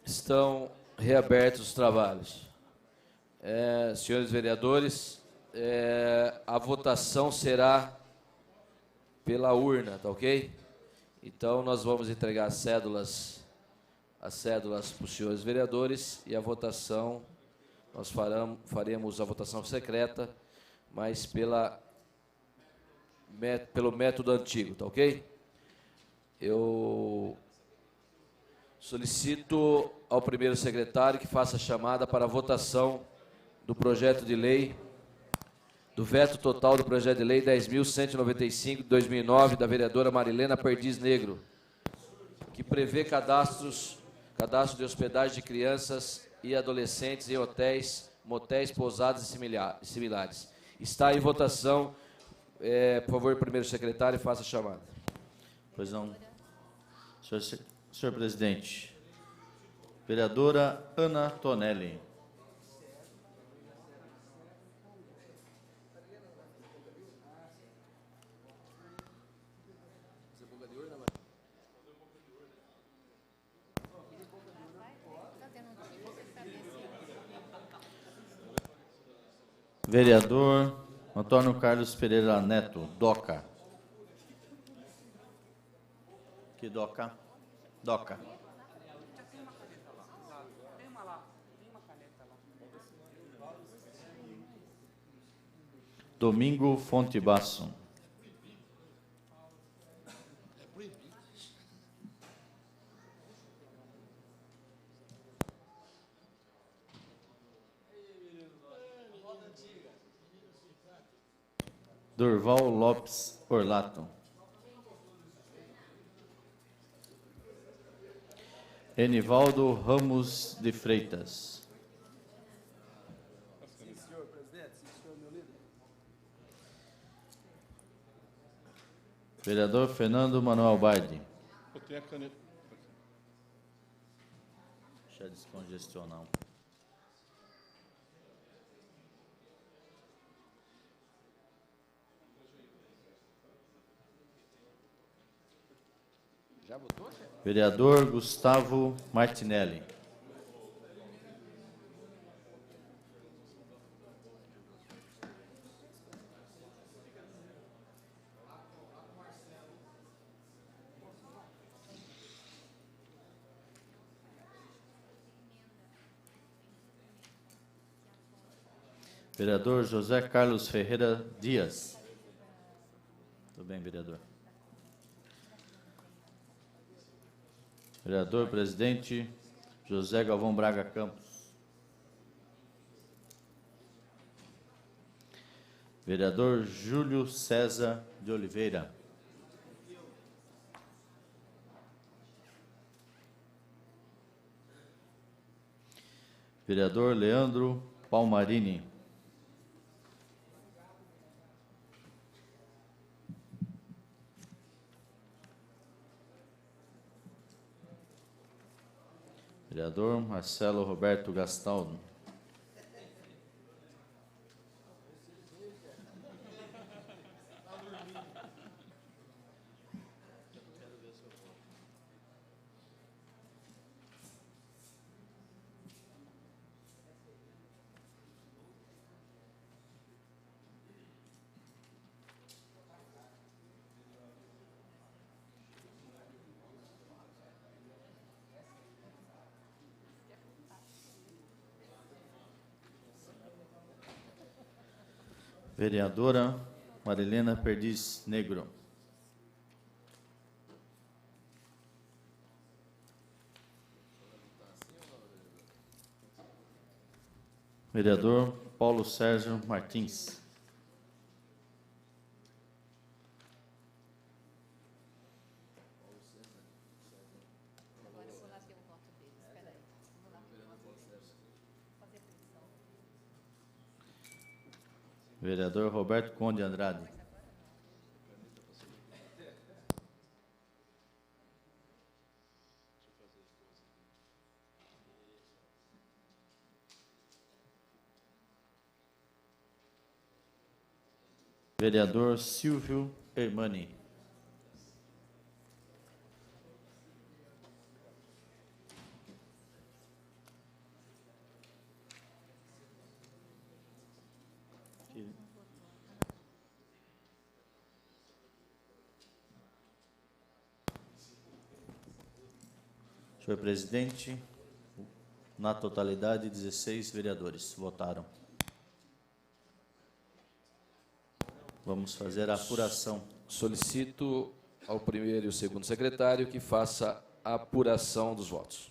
Estão reabertos os trabalhos. Senhores vereadores, a votação será pela urna, tá ok? Então, nós vamos entregar as cédulas para os senhores vereadores e a votação, nós faremos a votação secreta, mas pelo método antigo, tá ok? Eu solicito ao primeiro secretário que faça a chamada para a votação do projeto de lei, do veto total do projeto de lei 10.195 de 2009, da vereadora Marilena Perdiz Negro, que prevê cadastro de hospedagem de crianças e adolescentes em hotéis, motéis, pousadas e similares. Está em votação. Por favor, primeiro secretário, faça a chamada. Pois não. Senhor presidente, vereadora Ana Tonelli. Vereador Antônio Carlos Pereira Neto, DOCA. Que DOCA? DOCA. Domingo Fonte Basso. Durval Lopes Orlato. Enivaldo Ramos de Freitas. Sim, senhor presidente. Sim, senhor meu líder. Vereador Fernando Manuel Baide. Eu tenho a caneta. Deixa eu descongestionar. Já votou, chefe? Vereador Gustavo Martinelli. Vereador José Carlos Ferreira Dias. Tudo bem, vereador. Vereador presidente José Galvão Braga Campos. Vereador Júlio César de Oliveira. Vereador Leandro Palmarini. Vereador Marcelo Roberto Gastaldo. Vereadora Marilena Perdiz Negro. Vereador Paulo Sérgio Martins. Vereador Roberto Conde Andrade. Vereador Silvio Hermani. Senhor presidente, na totalidade, 16 vereadores votaram. Vamos fazer a apuração. Solicito ao primeiro e o segundo secretário que faça a apuração dos votos.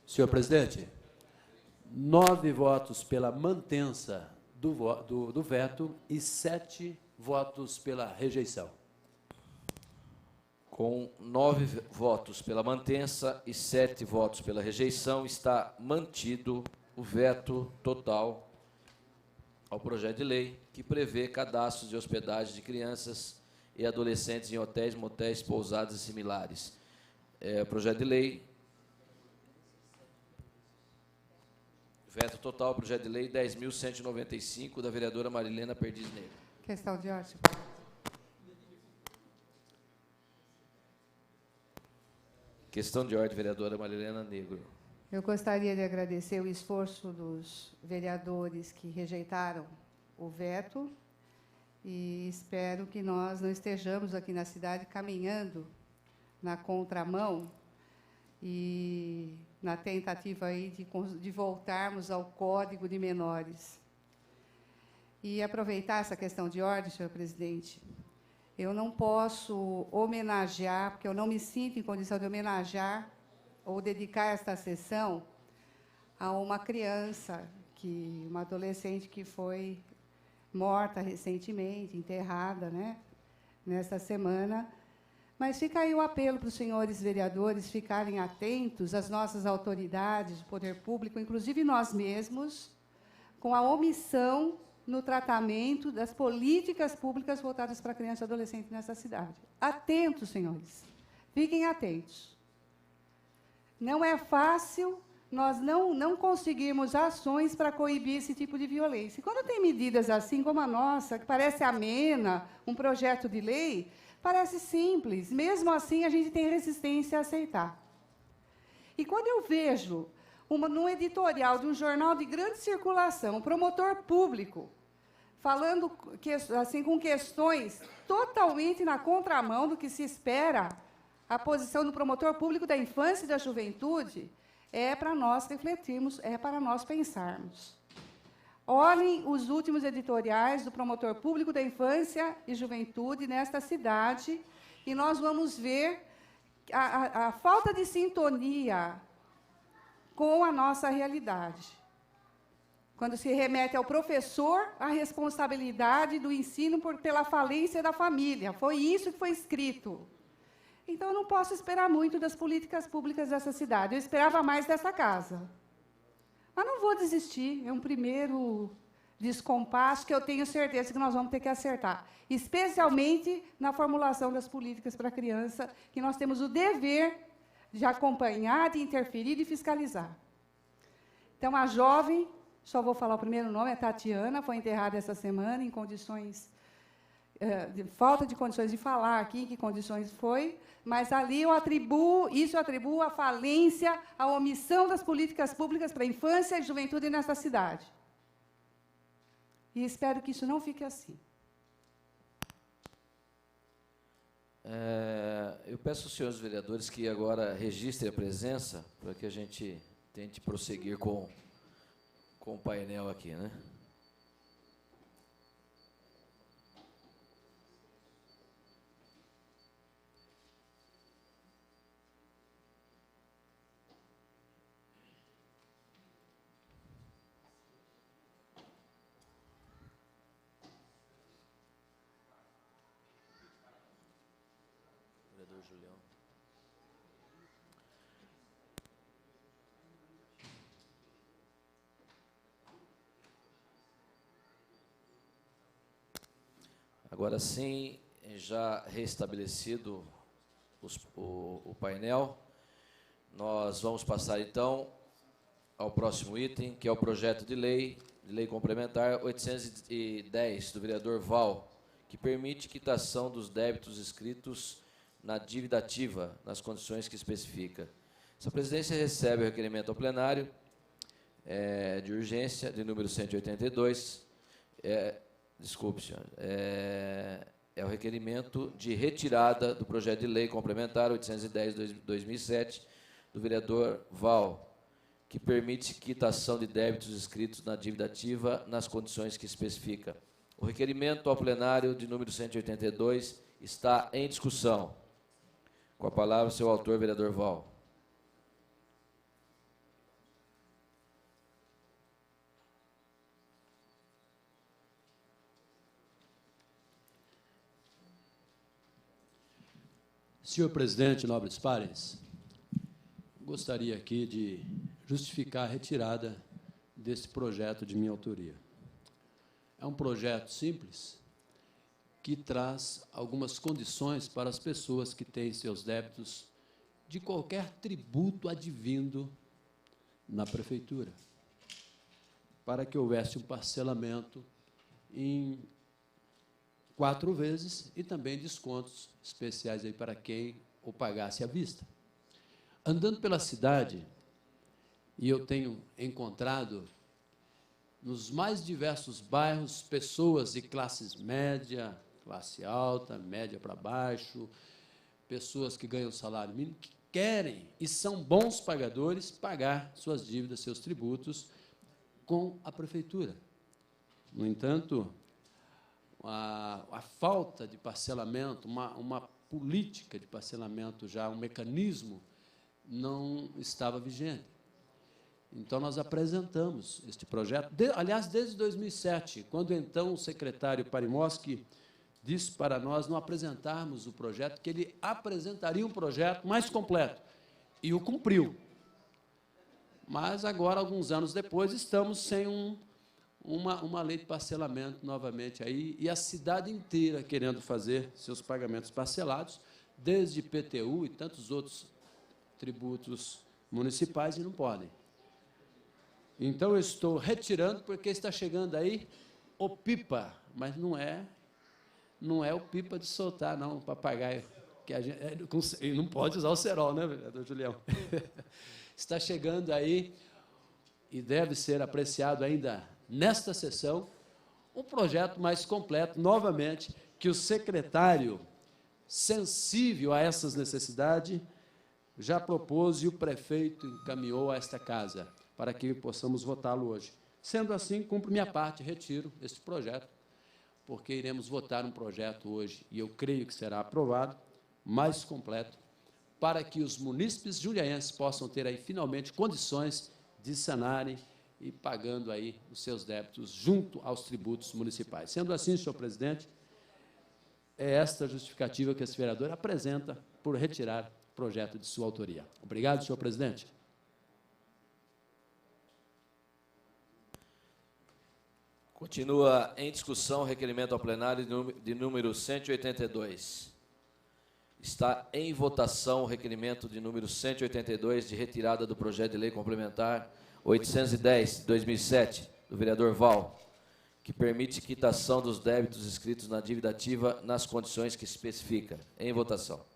Senhor presidente, 9 votos pela mantença do veto e 7 votos pela rejeição. Com 9 votos pela mantença e 7 votos pela rejeição, está mantido o veto total ao projeto de lei que prevê cadastros de hospedagem de crianças e adolescentes em hotéis, motéis, pousadas e similares. Projeto de lei. Veto total, projeto de lei 10.195, da vereadora Marilena Perdiz Negro. Questão de ordem. Questão de ordem, vereadora Marilena Negro. Eu gostaria de agradecer o esforço dos vereadores que rejeitaram o veto e espero que nós não estejamos aqui na cidade caminhando na contramão e na tentativa aí de voltarmos ao Código de Menores. E aproveitar essa questão de ordem, senhor presidente, eu não posso homenagear, porque eu não me sinto em condição de homenagear ou dedicar esta sessão a uma criança, uma adolescente que foi morta recentemente, enterrada, né, nesta semana. Mas fica aí o apelo para os senhores vereadores ficarem atentos às nossas autoridades, do poder público, inclusive nós mesmos, com a omissão no tratamento das políticas públicas voltadas para a criança e adolescente nessa cidade. Atentos, senhores. Fiquem atentos. Não é fácil nós não conseguirmos ações para coibir esse tipo de violência. E quando tem medidas assim como a nossa, que parece amena, um projeto de lei, parece simples. Mesmo assim, a gente tem resistência a aceitar. E quando eu vejo num editorial de um jornal de grande circulação, um promotor público, falando assim, com questões totalmente na contramão do que se espera, a posição do promotor público da infância e da juventude, é para nós refletirmos, é para nós pensarmos. Olhem os últimos editoriais do promotor público da infância e juventude nesta cidade e nós vamos ver a falta de sintonia com a nossa realidade. quando se remete ao professor a responsabilidade do ensino pela falência da família. Foi isso que foi escrito. Então, eu não posso esperar muito das políticas públicas dessa cidade. Eu esperava mais dessa casa. Mas não vou desistir. É um primeiro descompasso que eu tenho certeza que nós vamos ter que acertar. Especialmente na formulação das políticas para a criança, que nós temos o dever de acompanhar, de interferir e de fiscalizar. Então, a jovem, só vou falar o primeiro nome, é Tatiana, foi enterrada essa semana em condições, de falta de condições de falar aqui, que condições foi, mas ali eu atribuo a falência, a omissão das políticas públicas para a infância e juventude nessa cidade. E espero que isso não fique assim. Eu peço aos senhores vereadores que agora registrem a presença, para que a gente tente prosseguir com o painel aqui, né? Vereador Julião. Agora sim, já restabelecido o painel, nós vamos passar, então, ao próximo item, que é o projeto de lei complementar 810, do vereador Val, que permite quitação dos débitos inscritos na dívida ativa, nas condições que especifica. Essa presidência recebe o requerimento ao plenário de urgência, de número 182, desculpe, senhor. É o requerimento de retirada do projeto de lei complementar 810/2007 do vereador Val, que permite quitação de débitos inscritos na dívida ativa nas condições que especifica. O requerimento ao plenário de número 182 está em discussão. Com a palavra, seu autor, vereador Val. Senhor presidente, nobres pares, gostaria aqui de justificar a retirada desse projeto de minha autoria. É um projeto simples que traz algumas condições para as pessoas que têm seus débitos de qualquer tributo advindo na prefeitura, para que houvesse um parcelamento em 4 vezes e também descontos especiais aí para quem o pagasse à vista. Andando pela cidade, e eu tenho encontrado nos mais diversos bairros pessoas de classes média, classe alta, média para baixo, pessoas que ganham salário mínimo, que querem e são bons pagadores pagar suas dívidas, seus tributos com a prefeitura. No entanto, a falta de parcelamento, uma política de parcelamento já, um mecanismo, não estava vigente. Então, nós apresentamos este projeto, aliás, desde 2007, quando, então, o secretário Parimoski disse para nós não apresentarmos o projeto, que ele apresentaria um projeto mais completo, e o cumpriu. Mas, agora, alguns anos depois, estamos sem uma lei de parcelamento novamente aí, e a cidade inteira querendo fazer seus pagamentos parcelados, desde IPTU e tantos outros tributos municipais, e não podem. Então, eu estou retirando, porque está chegando aí o pipa, mas não é o pipa de soltar, não, o papagaio, que a gente não pode usar o cerol, né, vereador Julião? Está chegando aí, e deve ser apreciado ainda nesta sessão, um projeto mais completo, novamente, que o secretário, sensível a essas necessidades, já propôs e o prefeito encaminhou a esta casa, para que possamos votá-lo hoje. Sendo assim, cumpro minha parte, retiro este projeto, porque iremos votar um projeto hoje, e eu creio que será aprovado, mais completo, para que os munícipes julienses possam ter aí, finalmente, condições de sanarem e pagando aí os seus débitos junto aos tributos municipais. Sendo assim, senhor presidente, é esta a justificativa que esse vereador apresenta por retirar o projeto de sua autoria. Obrigado, senhor presidente. Continua em discussão o requerimento ao plenário de número 182. Está em votação o requerimento de número 182 de retirada do projeto de lei complementar 810, de 2007, do vereador Val, que permite quitação dos débitos inscritos na dívida ativa nas condições que especifica. Em votação.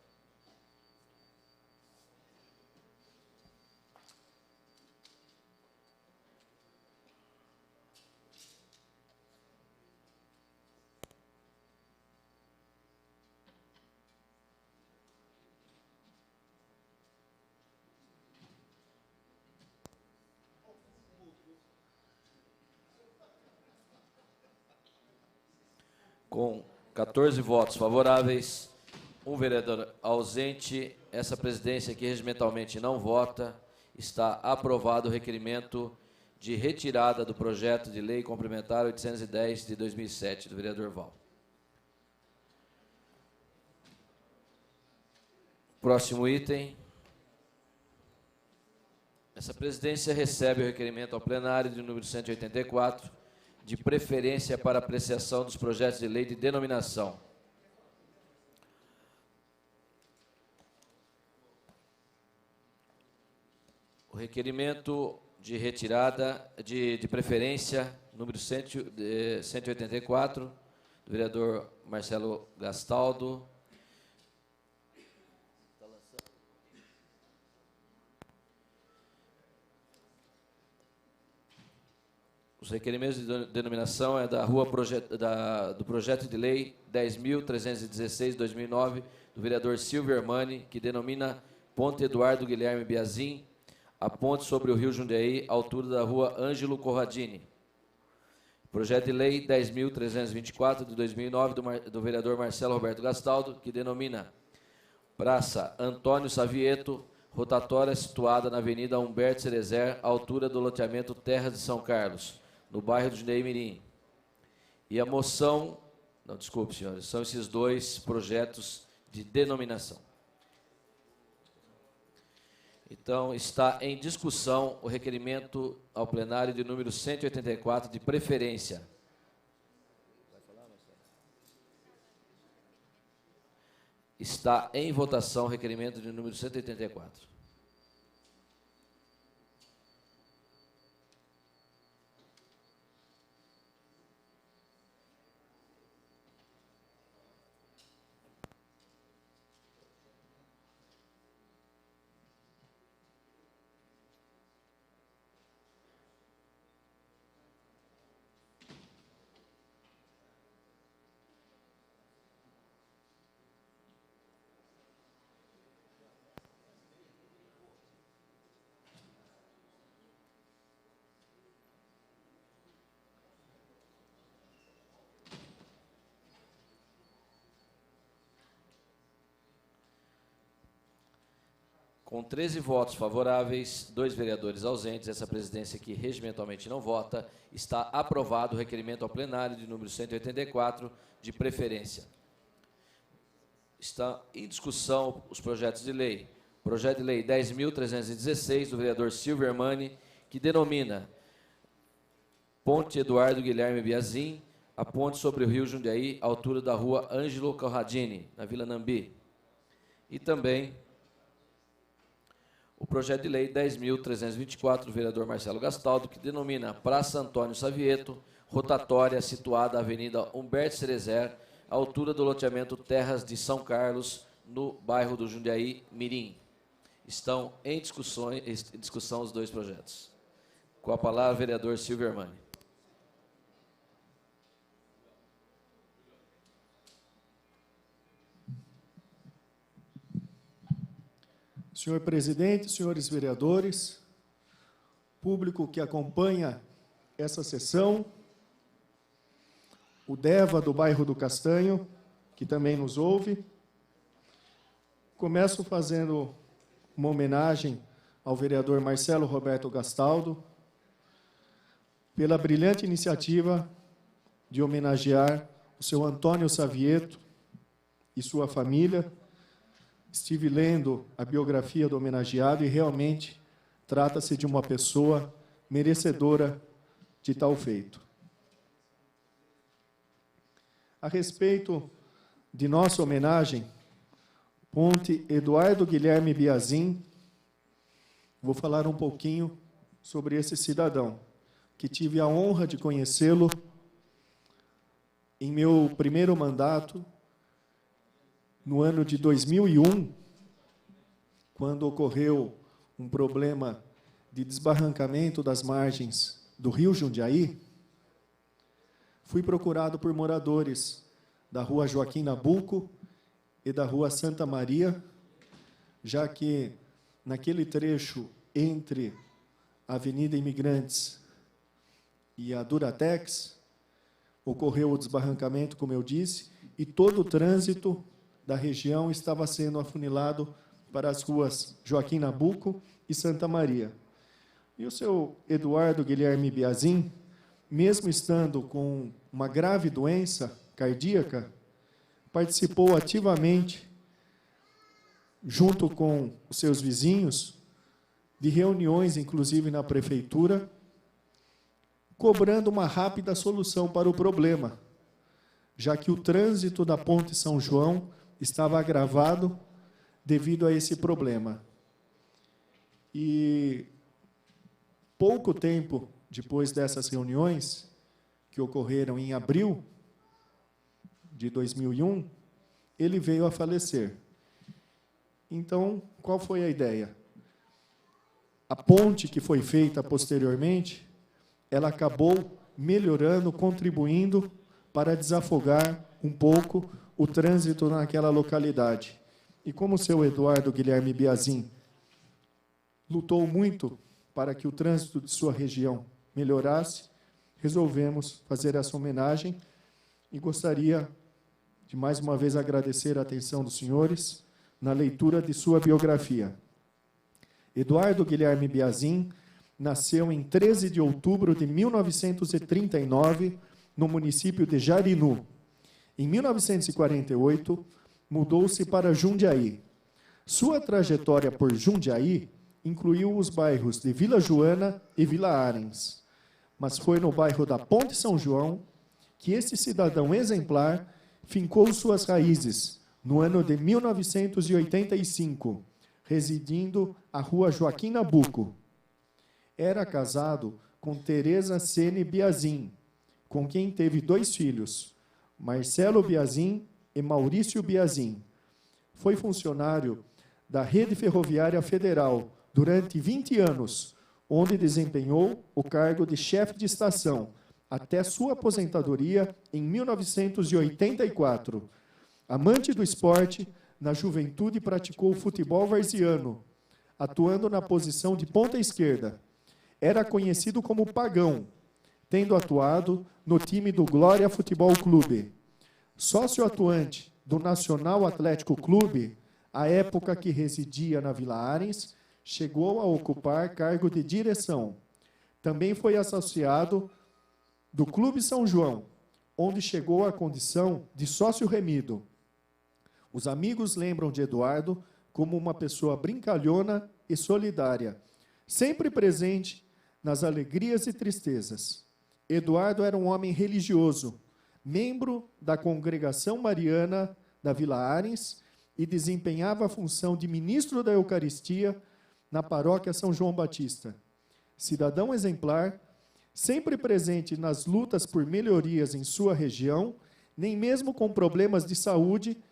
Com 14 votos favoráveis, um vereador ausente, essa presidência que regimentalmente não vota, está aprovado o requerimento de retirada do projeto de lei complementar 810 de 2007, do vereador Val. Próximo item. Essa presidência recebe o requerimento ao plenário de número 184, de preferência para apreciação dos projetos de lei de denominação. O requerimento de retirada de preferência, número 184, do vereador Marcelo Gastaldo. Os requerimentos de denominação é da rua do projeto de lei 10.316, 2009, do vereador Silvio Hermani, que denomina Ponte Eduardo Guilherme Biazin, a ponte sobre o rio Jundiaí, altura da rua Ângelo Corradini. Projeto de lei 10.324, de 2009, do vereador Marcelo Roberto Gastaldo, que denomina Praça Antônio Savieto, rotatória situada na Avenida Humberto Cerezer, altura do loteamento Terras de São Carlos, no bairro do Jundiaí Mirim. E a moção... Não, desculpe, senhores, são esses dois projetos de denominação. Então, está em discussão o requerimento ao plenário de número 184, de preferência. Está em votação o requerimento de número 184. Com 13 votos favoráveis, 2 vereadores ausentes, essa presidência que regimentalmente não vota, está aprovado o requerimento ao plenário de número 184, de preferência. Está em discussão os projetos de lei. Projeto de lei 10.316, do vereador Silvio Hermani, que denomina Ponte Eduardo Guilherme Biazin, a ponte sobre o rio Jundiaí, altura da rua Ângelo Corradini, na Vila Nambi. E também o projeto de lei 10.324, do vereador Marcelo Gastaldo, que denomina Praça Antônio Savieto, rotatória situada na Avenida Humberto Cerezer, à altura do loteamento Terras de São Carlos, no bairro do Jundiaí Mirim. Estão em discussão os dois projetos. Com a palavra, o vereador Silvio Hermani. Senhor presidente, senhores vereadores, público que acompanha essa sessão, o DEVA do bairro do Castanho, que também nos ouve. Começo fazendo uma homenagem ao vereador Marcelo Roberto Gastaldo, pela brilhante iniciativa de homenagear o seu Antônio Savieto e sua família. Estive lendo a biografia do homenageado e realmente trata-se de uma pessoa merecedora de tal feito. A respeito de nossa homenagem, Ponte Eduardo Guilherme Biazin, vou falar um pouquinho sobre esse cidadão, que tive a honra de conhecê-lo em meu primeiro mandato, no ano de 2001, quando ocorreu um problema de desbarrancamento das margens do rio Jundiaí. Fui procurado por moradores da rua Joaquim Nabuco e da rua Santa Maria, já que naquele trecho entre a Avenida Imigrantes e a Duratex ocorreu o desbarrancamento, como eu disse, e todo o trânsito da região estava sendo afunilado para as ruas Joaquim Nabuco e Santa Maria. E o seu Eduardo Guilherme Biazin, mesmo estando com uma grave doença cardíaca, participou ativamente, junto com os seus vizinhos, de reuniões, inclusive na prefeitura, cobrando uma rápida solução para o problema, já que o trânsito da Ponte São João estava agravado devido a esse problema. E pouco tempo depois dessas reuniões, que ocorreram em abril de 2001, ele veio a falecer. Então, qual foi a ideia? A ponte que foi feita posteriormente, ela acabou melhorando, contribuindo para desafogar um pouco o trânsito naquela localidade. E como o seu Eduardo Guilherme Biazin lutou muito para que o trânsito de sua região melhorasse, resolvemos fazer essa homenagem e gostaria de mais uma vez agradecer a atenção dos senhores na leitura de sua biografia. Eduardo Guilherme Biazin nasceu em 13 de outubro de 1939, no município de Jarinu. Em 1948, mudou-se para Jundiaí. Sua trajetória por Jundiaí incluiu os bairros de Vila Joana e Vila Arens, mas foi no bairro da Ponte São João que esse cidadão exemplar fincou suas raízes, no ano de 1985, residindo à rua Joaquim Nabuco. Era casado com Teresa Sene Biazin, com quem teve 2 filhos, Marcelo Biazin e Maurício Biazin. Foi funcionário da Rede Ferroviária Federal durante 20 anos, onde desempenhou o cargo de chefe de estação, até sua aposentadoria em 1984. Amante do esporte, na juventude praticou futebol varziano, atuando na posição de ponta esquerda. Era conhecido como Pagão, tendo atuado no time do Glória Futebol Clube. Sócio atuante do Nacional Atlético Clube, à época que residia na Vila Arens, chegou a ocupar cargo de direção. Também foi associado do Clube São João, onde chegou à condição de sócio remido. Os amigos lembram de Eduardo como uma pessoa brincalhona e solidária, sempre presente nas alegrias e tristezas. Eduardo era um homem religioso, membro da Congregação Mariana da Vila Arens e desempenhava a função de ministro da Eucaristia na paróquia São João Batista. Cidadão exemplar, sempre presente nas lutas por melhorias em sua região, nem mesmo com problemas de saúde,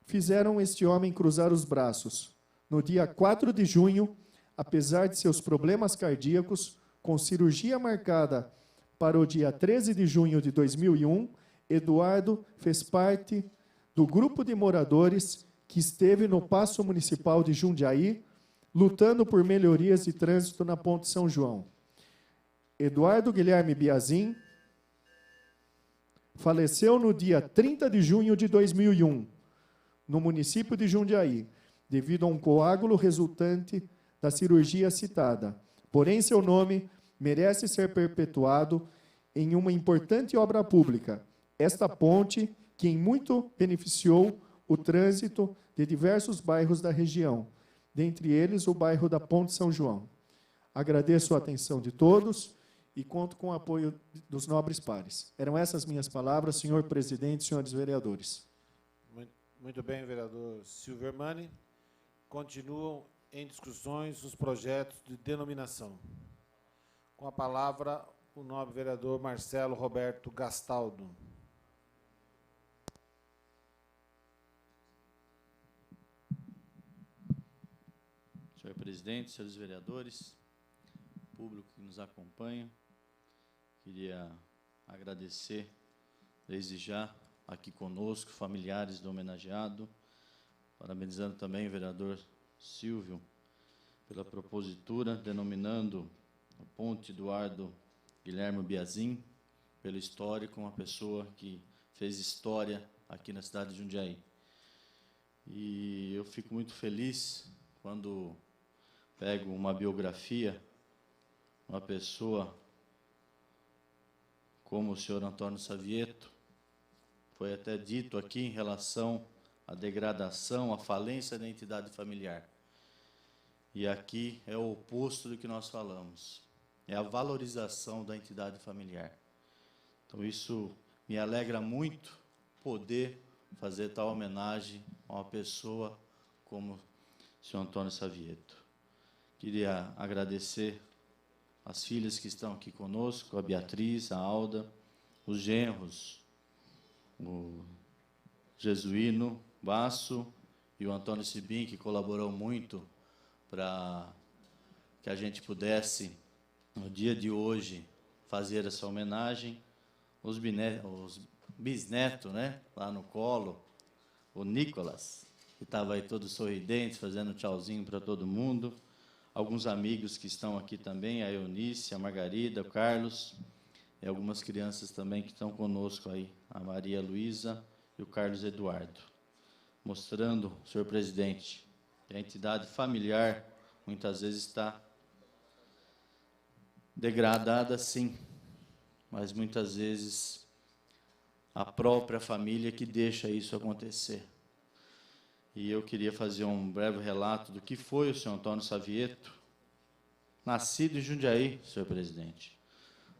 fizeram este homem cruzar os braços. No dia 4 de junho, apesar de seus problemas cardíacos, com cirurgia marcada para o dia 13 de junho de 2001, Eduardo fez parte do grupo de moradores que esteve no Paço Municipal de Jundiaí, lutando por melhorias de trânsito na Ponte São João. Eduardo Guilherme Biazin faleceu no dia 30 de junho de 2001, no município de Jundiaí, devido a um coágulo resultante da cirurgia citada. Porém, seu nome merece ser perpetuado em uma importante obra pública, esta ponte que em muito beneficiou o trânsito de diversos bairros da região, dentre eles o bairro da Ponte São João. Agradeço a atenção de todos e conto com o apoio dos nobres pares. Eram essas minhas palavras, senhor presidente, senhores vereadores. Muito bem, vereador Silvio Hermani. Continuam em discussões os projetos de denominação. Com a palavra, o nobre vereador Marcelo Roberto Gastaldo. Senhor presidente, senhores vereadores, público que nos acompanha, queria agradecer, desde já, aqui conosco, familiares do homenageado, parabenizando também o vereador Silvio pela propositura, denominando a Ponte Eduardo Guilherme Biazin, pelo histórico, uma pessoa que fez história aqui na cidade de Jundiaí. E eu fico muito feliz quando pego uma biografia, uma pessoa como o senhor Antônio Savieto, foi até dito aqui em relação à degradação, à falência da entidade familiar. E aqui é o oposto do que nós falamos, é a valorização da entidade familiar. Então, isso me alegra muito poder fazer tal homenagem a uma pessoa como o senhor Antônio Savieto. Queria agradecer as filhas que estão aqui conosco, a Beatriz, a Alda, os genros, o Jesuíno Basso e o Antônio Sibim, que colaborou muito para que a gente pudesse, no dia de hoje, fazer essa homenagem. Os bisnetos, né, lá no colo, o Nicolas, que estava aí todo sorridente, fazendo tchauzinho para todo mundo. Alguns amigos que estão aqui também, a Eunice, a Margarida, o Carlos, e algumas crianças também que estão conosco aí, a Maria Luísa e o Carlos Eduardo, mostrando, senhor presidente, que a entidade familiar muitas vezes está degradada, sim, mas muitas vezes a própria família que deixa isso acontecer. E eu queria fazer um breve relato do que foi o senhor Antônio Savieto, nascido em Jundiaí, senhor presidente.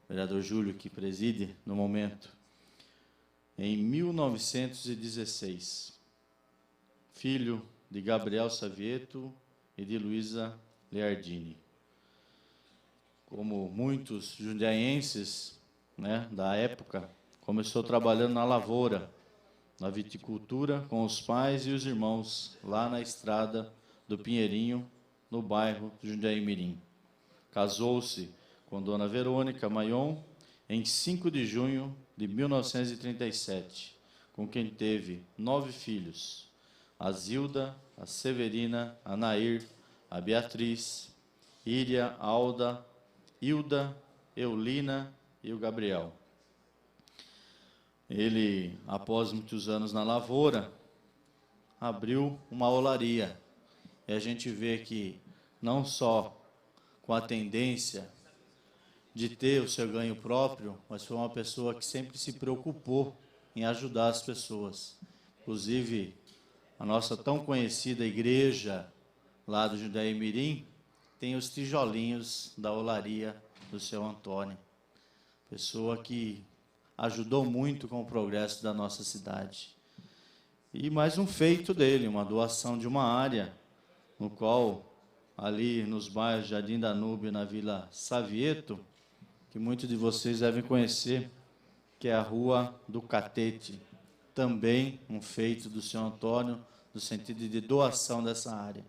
O vereador Júlio, que preside no momento, em 1916. Filho de Gabriel Savieto e de Luísa Leardini. Como muitos jundiaenses, né, da época, começou trabalhando na lavoura, na viticultura, com os pais e os irmãos, lá na estrada do Pinheirinho, no bairro Jundiaí Mirim. Casou-se com Dona Verônica Maion em 5 de junho de 1937, com quem teve 9 filhos, a Zilda, a Severina, a Nair, a Beatriz, Íria, Alda, Hilda, Eulina e o Gabriel. Ele, após muitos anos na lavoura, abriu uma olaria. E a gente vê que, não só com a tendência de ter o seu ganho próprio, mas foi uma pessoa que sempre se preocupou em ajudar as pessoas. Inclusive, a nossa tão conhecida igreja lá do Jundiaí Mirim tem os tijolinhos da olaria do seu Antônio. Pessoa que ajudou muito com o progresso da nossa cidade. E mais um feito dele, uma doação de uma área, no qual, ali nos bairros Jardim Danúbio, na Vila Savieto, que muitos de vocês devem conhecer, que é a Rua do Catete, também um feito do senhor Antônio, no sentido de doação dessa área.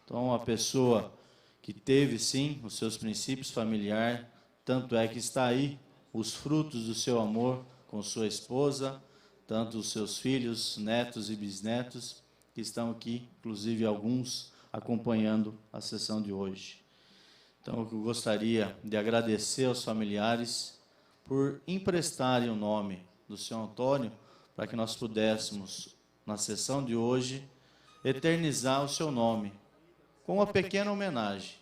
Então, uma pessoa que teve, sim, os seus princípios familiares, tanto é que está aí os frutos do seu amor com sua esposa, tanto os seus filhos, netos e bisnetos, que estão aqui, inclusive alguns, acompanhando a sessão de hoje. Então, eu gostaria de agradecer aos familiares por emprestarem o nome do senhor Antônio, para que nós pudéssemos, na sessão de hoje, eternizar o seu nome, com uma pequena homenagem.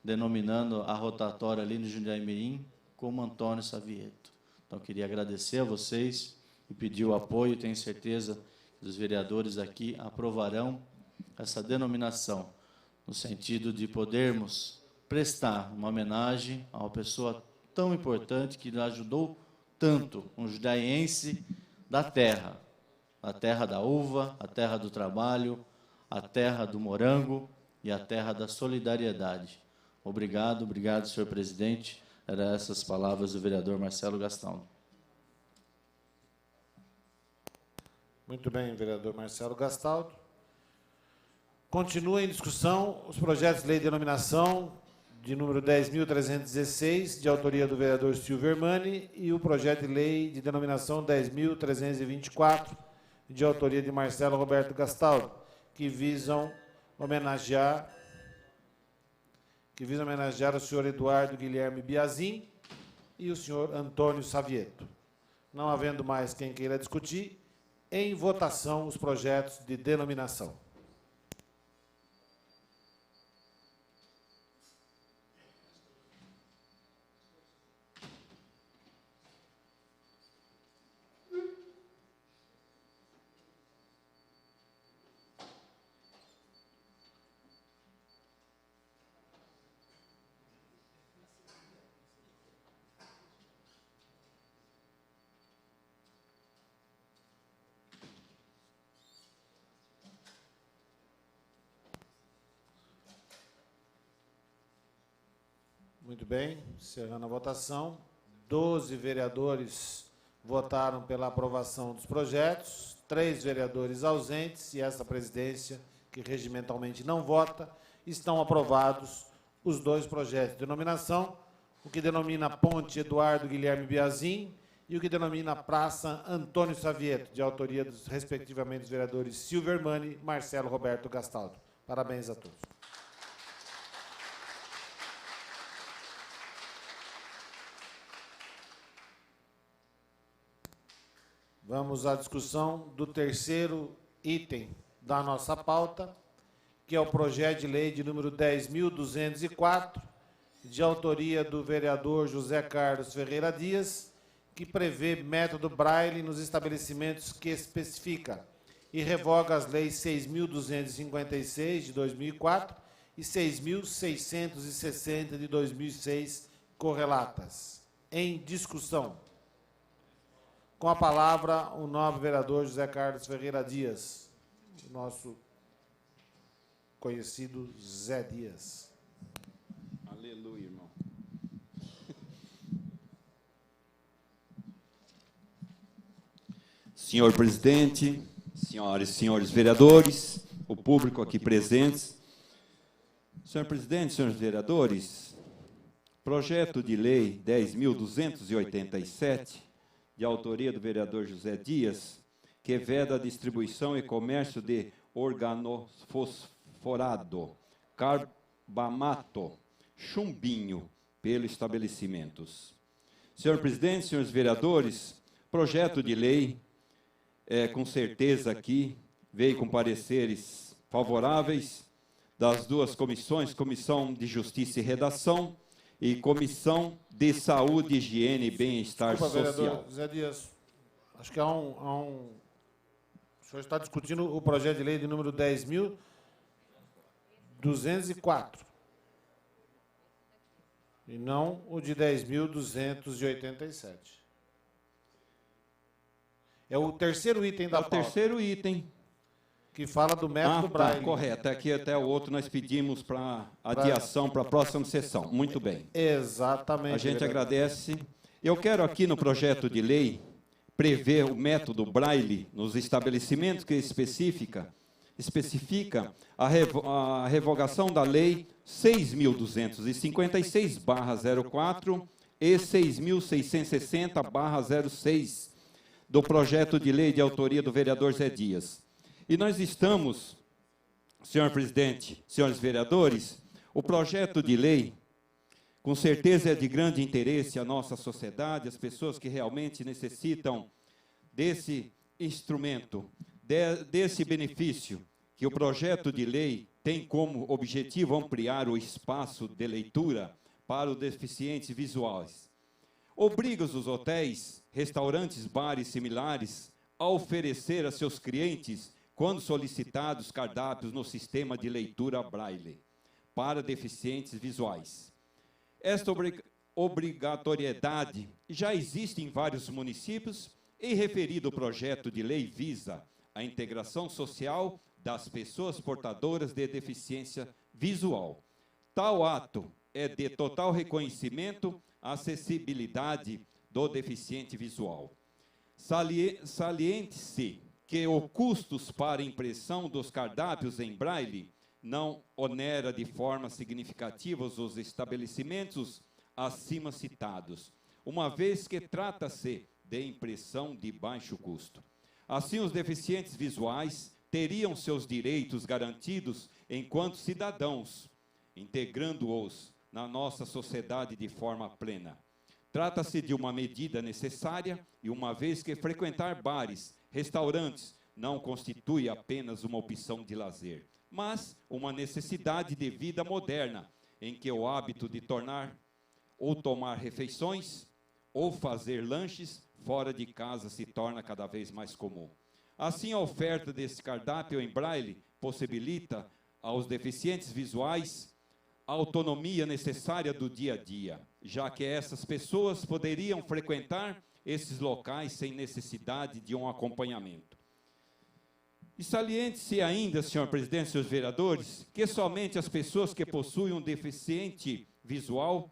denominando a rotatória ali no Jundiaí-Mirim como Antônio Savieto. Então, queria agradecer a vocês e pedir o apoio. Tenho certeza que os vereadores aqui aprovarão essa denominação, no sentido de podermos prestar uma homenagem a uma pessoa tão importante que ajudou tanto um jundiaiense da terra da uva, a terra do trabalho, a terra do morango e a terra da solidariedade. Obrigado, senhor presidente. Eram essas palavras do vereador Marcelo Gastaldo. Muito bem, vereador Marcelo Gastaldo. Continua em discussão os projetos de lei de denominação de número 10.316, de autoria do vereador Silvio Hermani, e o projeto de lei de denominação 10.324, de autoria de Marcelo Roberto Gastaldo, que visam homenagear o senhor Eduardo Guilherme Biazin e o senhor Antônio Savieto. Não havendo mais quem queira discutir, em votação os projetos de denominação. Muito bem, encerrando a votação. 12 vereadores votaram pela aprovação dos projetos, 3 vereadores ausentes e esta presidência, que regimentalmente não vota. Estão aprovados os 2 projetos de denominação, o que denomina Ponte Eduardo Guilherme Biazin e o que denomina Praça Antônio Savieto, de autoria dos, respectivamente, dos vereadores Silvio Hermani e Marcelo Roberto Gastaldo. Parabéns a todos. Vamos à discussão do terceiro item da nossa pauta, que é o projeto de lei de número 10.204, de autoria do vereador José Carlos Ferreira Dias, que prevê método Braille nos estabelecimentos que especifica e revoga as leis 6.256, de 2004, e 6.660, de 2006, correlatas. Em discussão. Com a palavra, o nobre vereador José Carlos Ferreira Dias, o nosso conhecido Zé Dias. Aleluia, irmão. Senhor presidente, senhoras e senhores vereadores, o público aqui presentes. Senhor presidente, senhores vereadores, projeto de lei 10.287, de autoria do vereador José Dias, que veda a distribuição e comércio de organofosforado, carbamato, chumbinho, pelos estabelecimentos. Senhor presidente, senhores vereadores, projeto de lei, com certeza aqui, veio com pareceres favoráveis das 2 comissões, Comissão de Justiça e Redação, e Comissão de Saúde, Higiene e Bem-Estar Social. Vereador Zé Dias, acho que o senhor está discutindo o projeto de lei de número 10.204 e não o de 10.287. É o terceiro item da pauta. É o terceiro item. Que fala do método Braille. Tá, correto. Aqui até o outro nós pedimos para adiação para a próxima sessão. Muito bem. Exatamente. A gente agradece. Eu quero aqui no projeto de lei prever o método Braille nos estabelecimentos que especifica a revogação da lei 6.256/04 e 6.660/06 do projeto de lei de autoria do vereador Zé Dias. E nós estamos, senhor presidente, senhores vereadores, o projeto de lei, com certeza é de grande interesse à nossa sociedade, às pessoas que realmente necessitam desse instrumento, desse benefício que o projeto de lei tem como objetivo ampliar o espaço de leitura para os deficientes visuais. Obriga os hotéis, restaurantes, bares similares a oferecer a seus clientes, quando solicitados, cardápios no sistema de leitura Braille para deficientes visuais. Esta obrigatoriedade já existe em vários municípios e referido projeto de lei visa a integração social das pessoas portadoras de deficiência visual. Tal ato é de total reconhecimento à acessibilidade do deficiente visual. Saliente-se que os custos para impressão dos cardápios em braille não onera de forma significativa os estabelecimentos acima citados, uma vez que trata-se de impressão de baixo custo. Assim, os deficientes visuais teriam seus direitos garantidos enquanto cidadãos, integrando-os na nossa sociedade de forma plena. Trata-se de uma medida necessária e, uma vez que frequentar bares, restaurantes, não constitui apenas uma opção de lazer, mas uma necessidade de vida moderna, em que o hábito de tornar ou tomar refeições ou fazer lanches fora de casa se torna cada vez mais comum. Assim, a oferta desse cardápio em braille possibilita aos deficientes visuais a autonomia necessária do dia a dia, já que essas pessoas poderiam frequentar esses locais sem necessidade de um acompanhamento. E saliente-se ainda, senhor presidente e senhores vereadores, que somente as pessoas que possuem um deficiente visual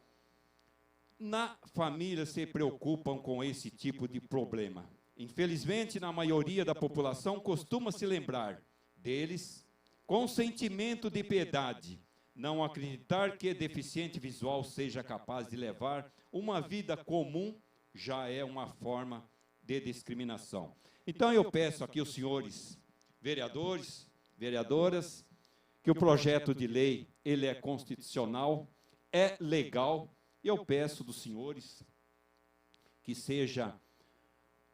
na família se preocupam com esse tipo de problema. Infelizmente, na maioria da população, costuma se lembrar deles com sentimento de piedade, não acreditar que deficiente visual seja capaz de levar uma vida comum já é uma forma de discriminação. Então, eu peço aqui aos senhores vereadores, vereadoras, que o projeto de lei, ele é constitucional, é legal, e eu peço dos senhores que seja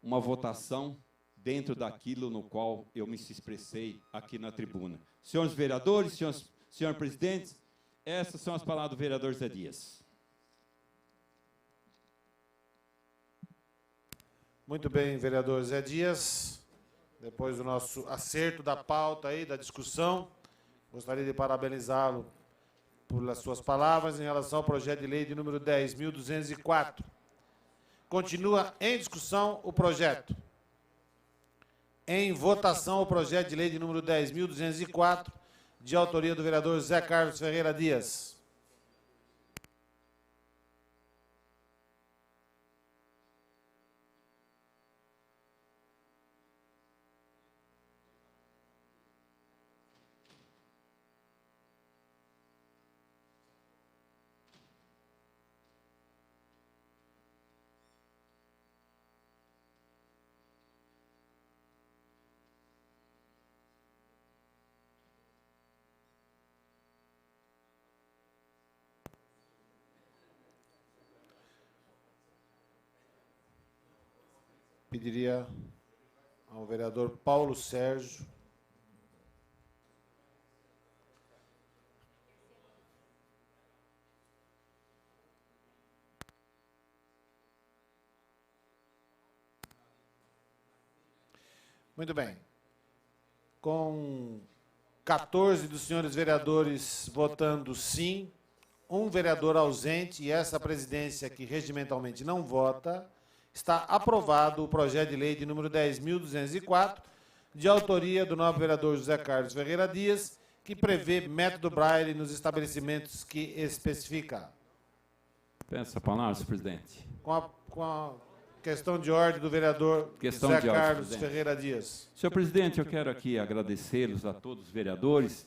uma votação dentro daquilo no qual eu me expressei aqui na tribuna. Senhores vereadores, senhor presidente, essas são as palavras do vereador Zé Dias. Muito bem, vereador Zé Dias. Depois do nosso acerto da pauta aí, da discussão, gostaria de parabenizá-lo pelas suas palavras em relação ao projeto de lei de número 10.204. Continua em discussão o projeto. Em votação o projeto de lei de número 10.204, de autoria do vereador Zé Carlos Ferreira Dias. Pediria ao vereador Paulo Sérgio. Muito bem. Com 14 dos senhores vereadores votando sim, um vereador ausente e essa presidência que regimentalmente não vota, está aprovado o projeto de lei de número 10.204, de autoria do nobre vereador José Carlos Ferreira Dias, que prevê método braille nos estabelecimentos que especifica. Peço a palavra, senhor presidente. Com a questão de ordem do vereador José Carlos Ferreira Dias. Senhor presidente, eu quero aqui agradecê-los a todos os vereadores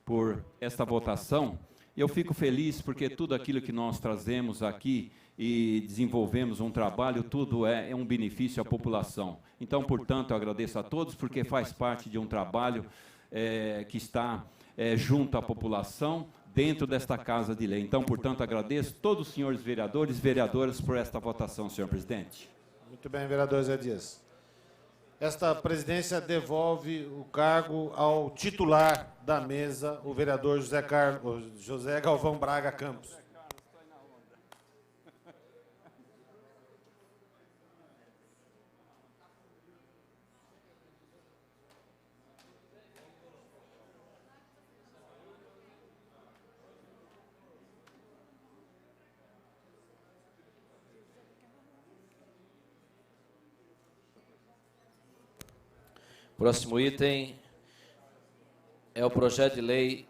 por esta votação. Eu fico feliz porque tudo aquilo que nós trazemos aqui e desenvolvemos um trabalho, tudo é um benefício à população. Então, portanto, eu agradeço a todos, porque faz parte de um trabalho que está junto à população, dentro desta Casa de Lei. Então, portanto, agradeço todos os senhores vereadores e vereadoras por esta votação, senhor presidente. Muito bem, vereador Zé Dias. Esta presidência devolve o cargo ao titular da mesa, o vereador José Galvão Braga Campos. Próximo item é o projeto de lei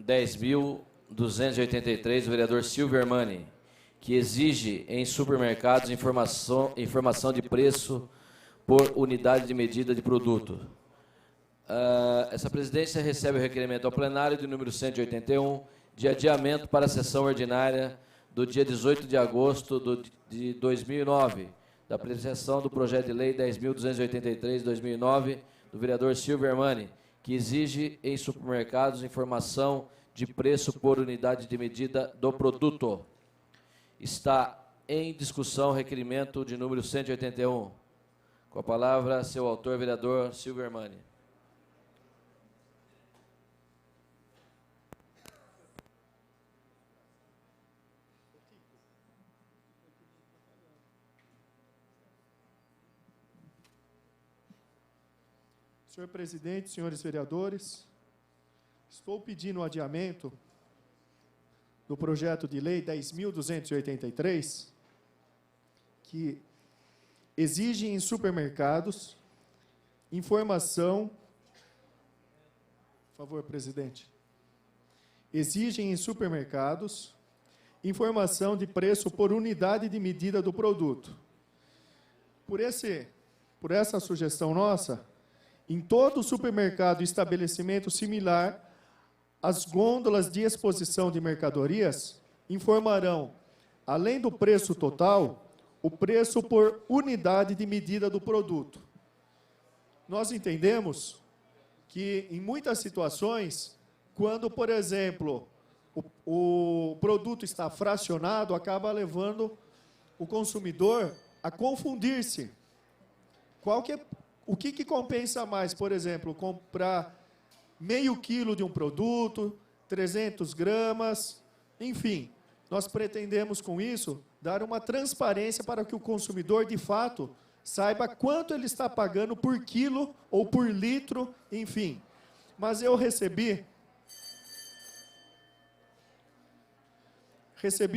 10.283, do vereador Silvio Hermani, que exige em supermercados informação de preço por unidade de medida de produto. Essa presidência recebe o requerimento ao plenário de número 181, de adiamento para a sessão ordinária do dia 18 de agosto de 2009, da apreciação do projeto de lei 10.283, de 2009, do vereador Silvio Hermani, que exige em supermercados informação de preço por unidade de medida do produto. Está em discussão o requerimento de número 181. Com a palavra, seu autor, vereador Silvio Hermani. Senhor presidente, senhores vereadores, estou pedindo o adiamento do projeto de lei 10.283, que exige em supermercados informação... Por favor, presidente. Exige em supermercados informação de preço por unidade de medida do produto. Por essa sugestão nossa, em todo supermercado e estabelecimento similar, as gôndolas de exposição de mercadorias informarão, além do preço total, o preço por unidade de medida do produto. Nós entendemos que, em muitas situações, quando, por exemplo, o produto está fracionado, acaba levando o consumidor a confundir-se. O que compensa mais, por exemplo, comprar meio quilo de um produto, 300 gramas, enfim. Nós pretendemos, com isso, dar uma transparência para que o consumidor, de fato, saiba quanto ele está pagando por quilo ou por litro, enfim. Mas eu recebi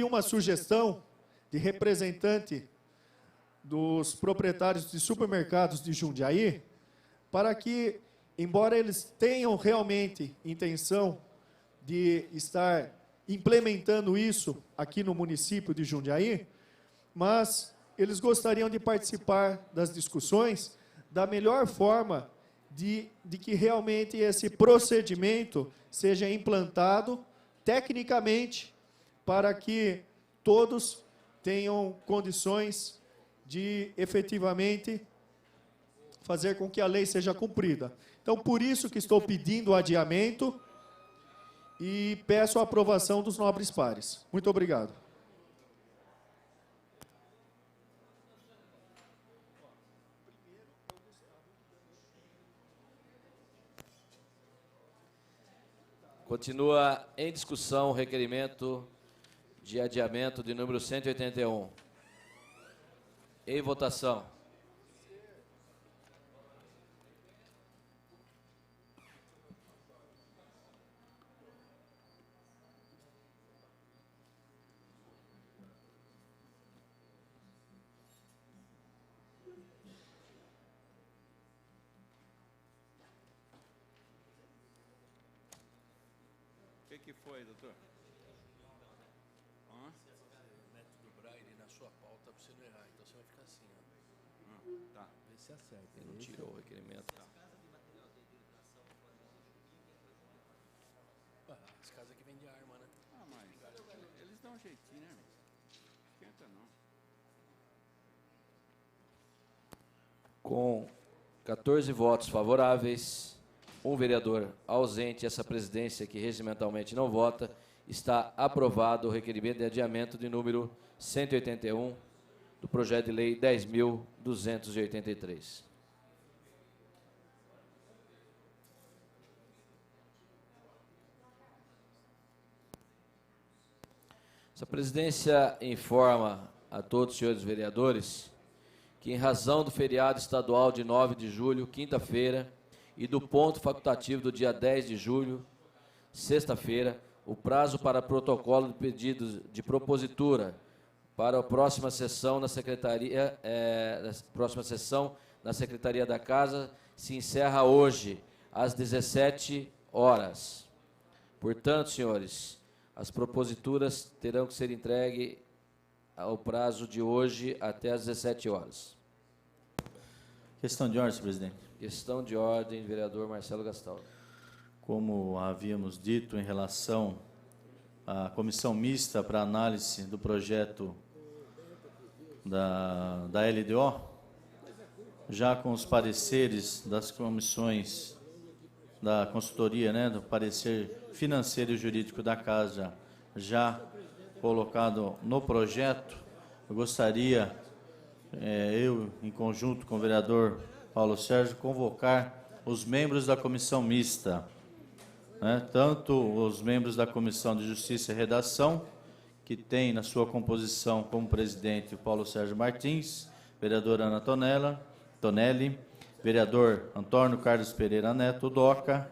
uma sugestão de representante dos proprietários de supermercados de Jundiaí, para que, embora eles tenham realmente intenção de estar implementando isso aqui no município de Jundiaí, mas eles gostariam de participar das discussões da melhor forma de que realmente esse procedimento seja implantado tecnicamente para que todos tenham condições de efetivamente fazer com que a lei seja cumprida. Então, por isso que estou pedindo o adiamento e peço a aprovação dos nobres pares. Muito obrigado. Continua em discussão o requerimento de adiamento de número 181. Em votação. O que foi, doutor? Método Braille na sua pauta para você não errar. Então você vai ficar assim, ó. Tá. Vê se acerta. Ele não tirou o requerimento. As casas que vendem arma, né? Ah, mas eles dão um jeitinho, né, irmão? Esquenta não. Com 14 votos favoráveis, um vereador ausente, essa presidência que regimentalmente não vota, está aprovado o requerimento de adiamento de número 181 do projeto de lei 10.283. A presidência informa a todos os senhores vereadores que, em razão do feriado estadual de 9 de julho, quinta-feira, e do ponto facultativo do dia 10 de julho, sexta-feira, o prazo para protocolo de pedidos de propositura para a próxima sessão na Secretaria, na Secretaria da Casa se encerra hoje, às 17 horas. Portanto, senhores, as proposituras terão que ser entregues ao prazo de hoje até às 17 horas. Questão de ordem, senhor presidente. Questão de ordem, vereador Marcelo Gastaldo. Como havíamos dito em relação à comissão mista para análise do projeto da LDO, já com os pareceres das comissões da consultoria, né, do parecer financeiro e jurídico da casa já colocado no projeto, eu gostaria, eu, em conjunto com o vereador Paulo Sérgio, convocar os membros da comissão mista, né, tanto os membros da Comissão de Justiça e Redação, que tem na sua composição como presidente o Paulo Sérgio Martins, vereadora Ana Tonelli, vereador Antônio Carlos Pereira Neto, Doca,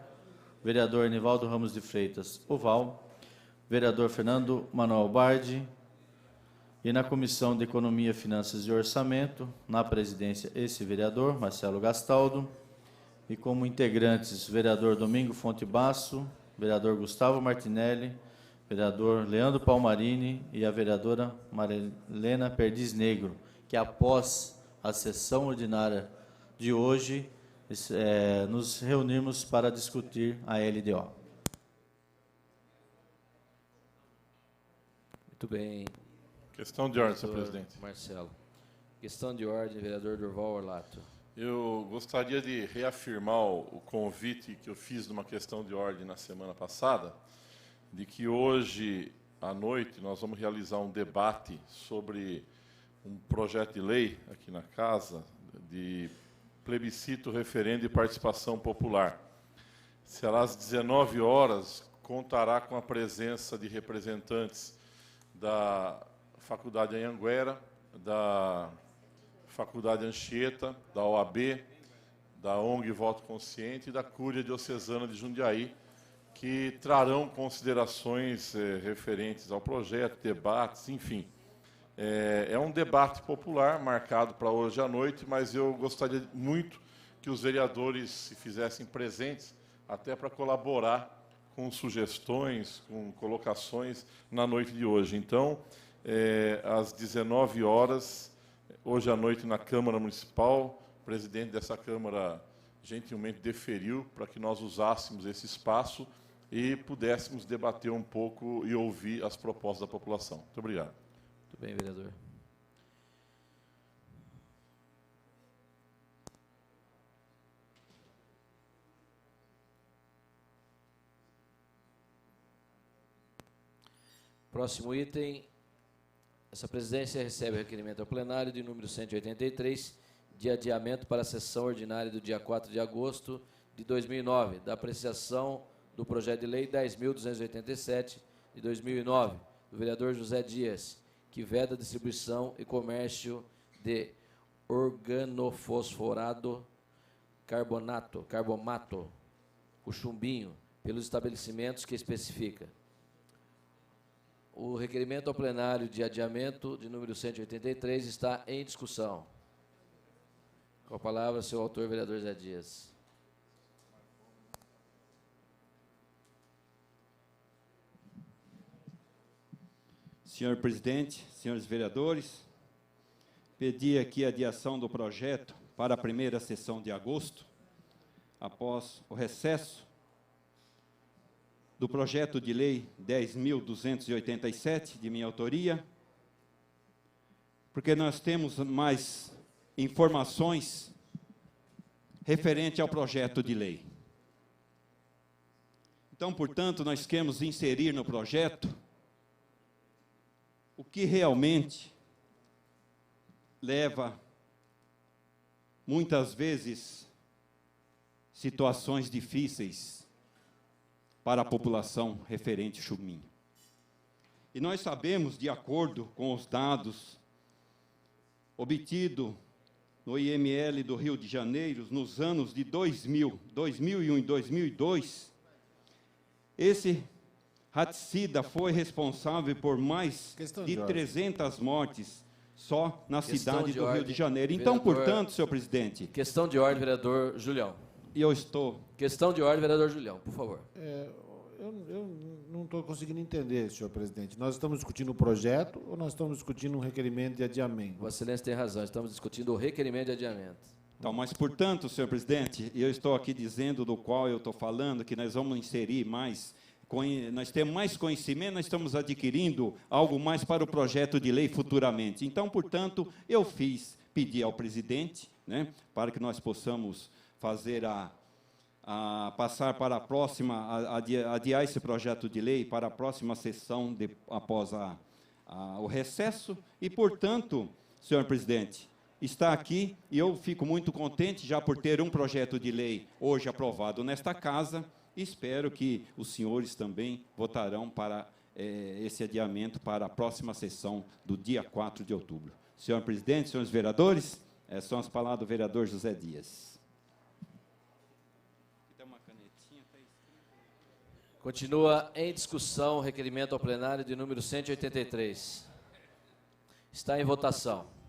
vereador Nivaldo Ramos de Freitas, Oval, vereador Fernando Manuel Bardi, e na Comissão de Economia, Finanças e Orçamento, na presidência, esse vereador, Marcelo Gastaldo, e como integrantes, vereador Domingo Fonte Basso, vereador Gustavo Martinelli, vereador Leandro Palmarini e a vereadora Marilena Perdiz Negro, que após a sessão ordinária de hoje, nos reunirmos para discutir a LDO. Muito bem. Questão de ordem, senhor presidente. Marcelo. Questão de ordem, vereador Durval Orlato. Eu gostaria de reafirmar o convite que eu fiz numa questão de ordem na semana passada, de que hoje à noite nós vamos realizar um debate sobre um projeto de lei aqui na casa de plebiscito, referendo e participação popular. Será às 19 horas, contará com a presença de representantes da Faculdade Anhanguera, da Faculdade Anchieta, da OAB, da ONG Voto Consciente e da Cúria Diocesana de Jundiaí, que trarão considerações referentes ao projeto, debates, enfim. É um debate popular marcado para hoje à noite, mas eu gostaria muito que os vereadores se fizessem presentes, até para colaborar com sugestões, com colocações na noite de hoje. Então, às 19 horas, hoje à noite na Câmara Municipal, o presidente dessa Câmara gentilmente deferiu para que nós usássemos esse espaço e pudéssemos debater um pouco e ouvir as propostas da população. Muito obrigado. Muito bem, vereador. Próximo item. Essa presidência recebe o requerimento ao plenário de número 183, de adiamento para a sessão ordinária do dia 4 de agosto de 2009, da apreciação do projeto de lei 10.287 de 2009, do vereador José Dias, que veda a distribuição e comércio de organofosforado carbomato, o chumbinho, pelos estabelecimentos que especifica. O requerimento ao plenário de adiamento de número 183 está em discussão. Com a palavra, seu autor, vereador Zé Dias. Senhor presidente, senhores vereadores, pedi aqui a adiação do projeto para a primeira sessão de agosto, após o recesso do projeto de lei 10.287, de minha autoria, porque nós temos mais informações referente ao projeto de lei. Então, portanto, nós queremos inserir no projeto o que realmente leva, muitas vezes, situações difíceis para a população referente ao chumbinho. E nós sabemos, de acordo com os dados obtidos no IML do Rio de Janeiro, nos anos de 2000, 2001 e 2002, esse raticida foi responsável por mais de 300 mortes só na cidade do Rio de Janeiro. Então, portanto, senhor presidente... Questão de ordem, vereador Julião. E eu estou... Questão de ordem, vereador Julião, por favor. Eu não estou conseguindo entender, senhor presidente. Nós estamos discutindo o projeto ou nós estamos discutindo um requerimento de adiamento? Vossa Excelência tem razão, estamos discutindo o requerimento de adiamento. Então, mas, portanto, senhor presidente, eu estou aqui dizendo do qual eu estou falando, que nós vamos inserir mais, nós temos mais conhecimento, nós estamos adquirindo algo mais para o projeto de lei futuramente. Então, portanto, eu pedi ao presidente, né, para que nós possamos fazer passar para a próxima, adiar esse projeto de lei para a próxima sessão após o recesso. E, portanto, senhor presidente, está aqui e eu fico muito contente já por ter um projeto de lei hoje aprovado nesta casa. Espero que os senhores também votarão para esse adiamento para a próxima sessão do dia 4 de outubro. Senhor presidente, senhores vereadores, são as palavras do vereador José Dias. Continua em discussão o requerimento ao plenário de número 183. Está em votação.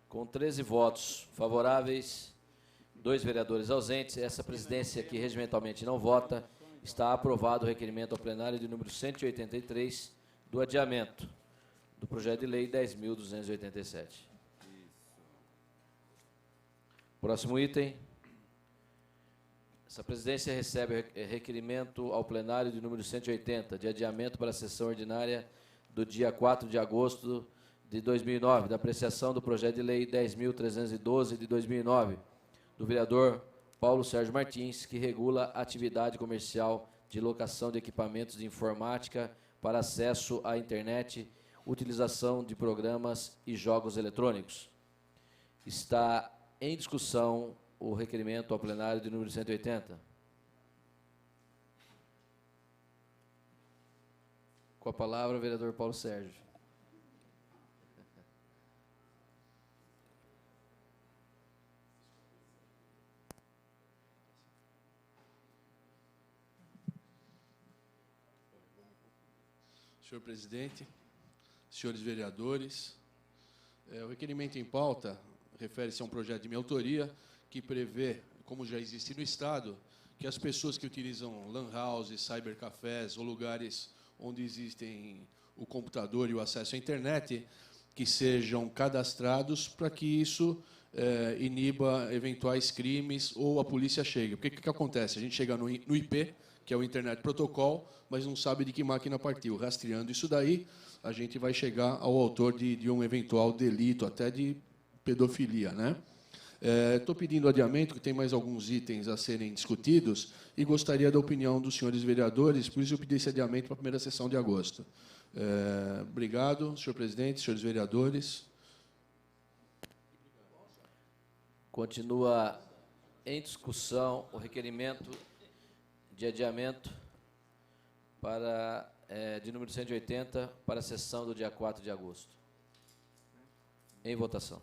Com 13 votos favoráveis, 2 vereadores ausentes, essa presidência que regimentalmente não vota, está aprovado o requerimento ao plenário de número 183 do adiamento do projeto de lei 10.287. Próximo item. Essa presidência recebe requerimento ao plenário de número 180, de adiamento para a sessão ordinária do dia 4 de agosto de 2009, da apreciação do projeto de lei 10.312 de 2009, do vereador Paulo Sérgio Martins, que regula a atividade comercial de locação de equipamentos de informática para acesso à internet, utilização de programas e jogos eletrônicos. Está em discussão o requerimento ao plenário de número 180. Com a palavra, o vereador Paulo Sérgio. Senhor presidente, senhores vereadores, o requerimento em pauta refere-se a um projeto de minha autoria que prevê, como já existe no Estado, que as pessoas que utilizam lan houses, cybercafés ou lugares onde existem o computador e o acesso à internet, que sejam cadastrados para que isso iniba eventuais crimes ou a polícia chegue. Porque o que acontece? A gente chega no IP, que é o Internet Protocol, mas não sabe de que máquina partiu. Rastreando isso daí, a gente vai chegar ao autor de um eventual delito, até de pedofilia, né? Estou pedindo adiamento, que tem mais alguns itens a serem discutidos, e gostaria da opinião dos senhores vereadores, por isso eu pedi esse adiamento para a primeira sessão de agosto. Obrigado, senhor presidente, senhores vereadores. Continua em discussão o requerimento de adiamento de número 180 para a sessão do dia 4 de agosto. Em votação.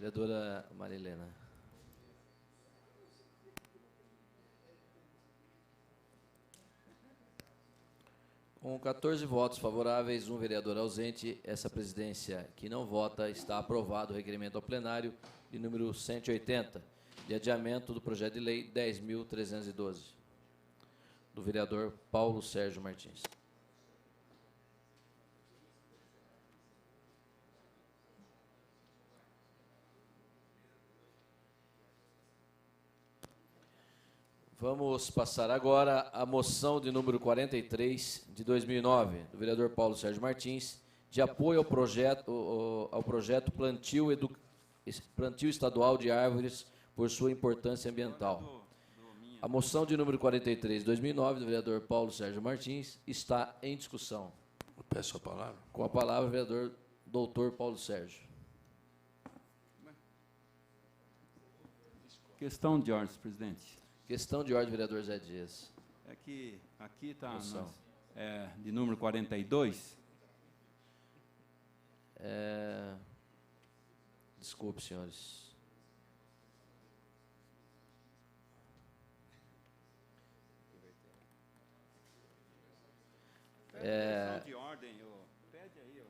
Vereadora Marilena. Com 14 votos favoráveis, 1 vereador ausente, essa presidência que não vota, está aprovado o requerimento ao plenário de número 180, de adiamento do projeto de lei 10.312, do vereador Paulo Sérgio Martins. Vamos passar agora a moção de número 43, de 2009, do vereador Paulo Sérgio Martins, de apoio ao projeto plantio estadual de árvores por sua importância ambiental. A moção de número 43, de 2009, do vereador Paulo Sérgio Martins, está em discussão. Eu peço a palavra. Com a palavra, o vereador doutor Paulo Sérgio. Questão de ordem, presidente. Questão de ordem, vereador Zé Dias. É que aqui está Moção. de número 42. Desculpe, senhores. Questão de ordem, pede aí.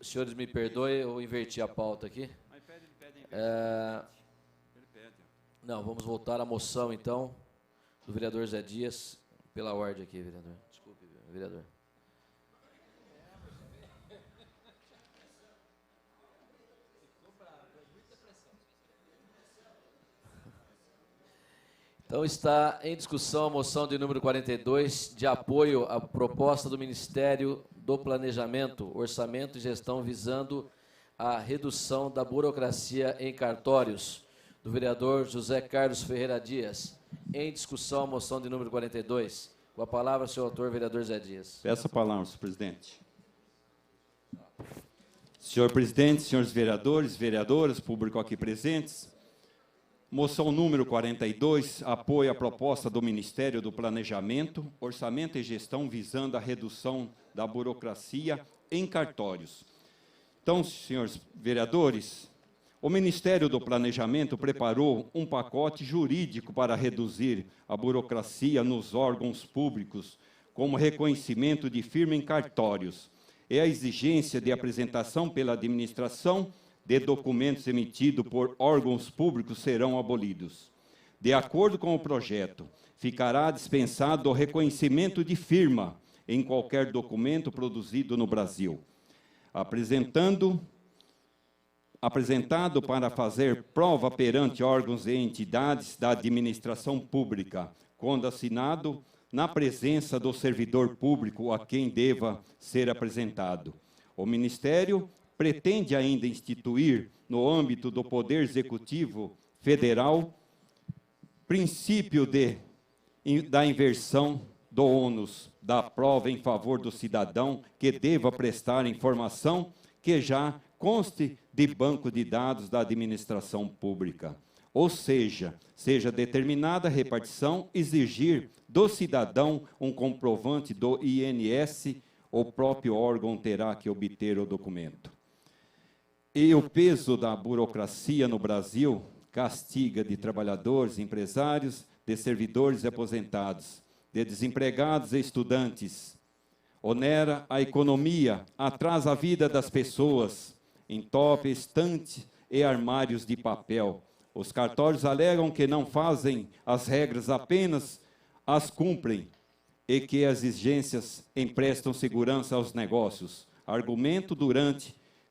Senhores, me perdoem, eu inverti a pauta aqui. Mas pede. Ele pede. Não, vamos voltar à moção, então, do vereador Zé Dias, pela ordem aqui, vereador. Desculpe, vereador. Então, está em discussão a moção de número 42, de apoio à proposta do Ministério do Planejamento, Orçamento e Gestão visando a redução da burocracia em cartórios, do vereador José Carlos Ferreira Dias. Em discussão a moção de número 42. Com a palavra, senhor autor, vereador Zé Dias. Peço a palavra, senhor presidente. Senhor presidente, senhores vereadores, vereadoras, público aqui presentes, moção número 42, apoio à proposta do Ministério do Planejamento, Orçamento e Gestão visando a redução da burocracia em cartórios. Então, senhores vereadores, o Ministério do Planejamento preparou um pacote jurídico para reduzir a burocracia nos órgãos públicos, como reconhecimento de firma em cartórios e a exigência de apresentação pela administração de documentos emitidos por órgãos públicos serão abolidos. De acordo com o projeto, ficará dispensado o reconhecimento de firma em qualquer documento produzido no Brasil, apresentado para fazer prova perante órgãos e entidades da administração pública, quando assinado na presença do servidor público a quem deva ser apresentado. O Ministério pretende ainda instituir, no âmbito do Poder Executivo Federal, princípio da inversão do ônus da prova em favor do cidadão que deva prestar informação que já conste de banco de dados da administração pública. Ou seja determinada a repartição, exigir do cidadão um comprovante do INS, o próprio órgão terá que obter o documento. E o peso da burocracia no Brasil castiga de trabalhadores, empresários, de servidores e aposentados, de desempregados e estudantes, onera a economia, atrasa a vida das pessoas, entope estantes e armários de papel. Os cartórios alegam que não fazem as regras, apenas as cumprem, e que as exigências emprestam segurança aos negócios. Argumento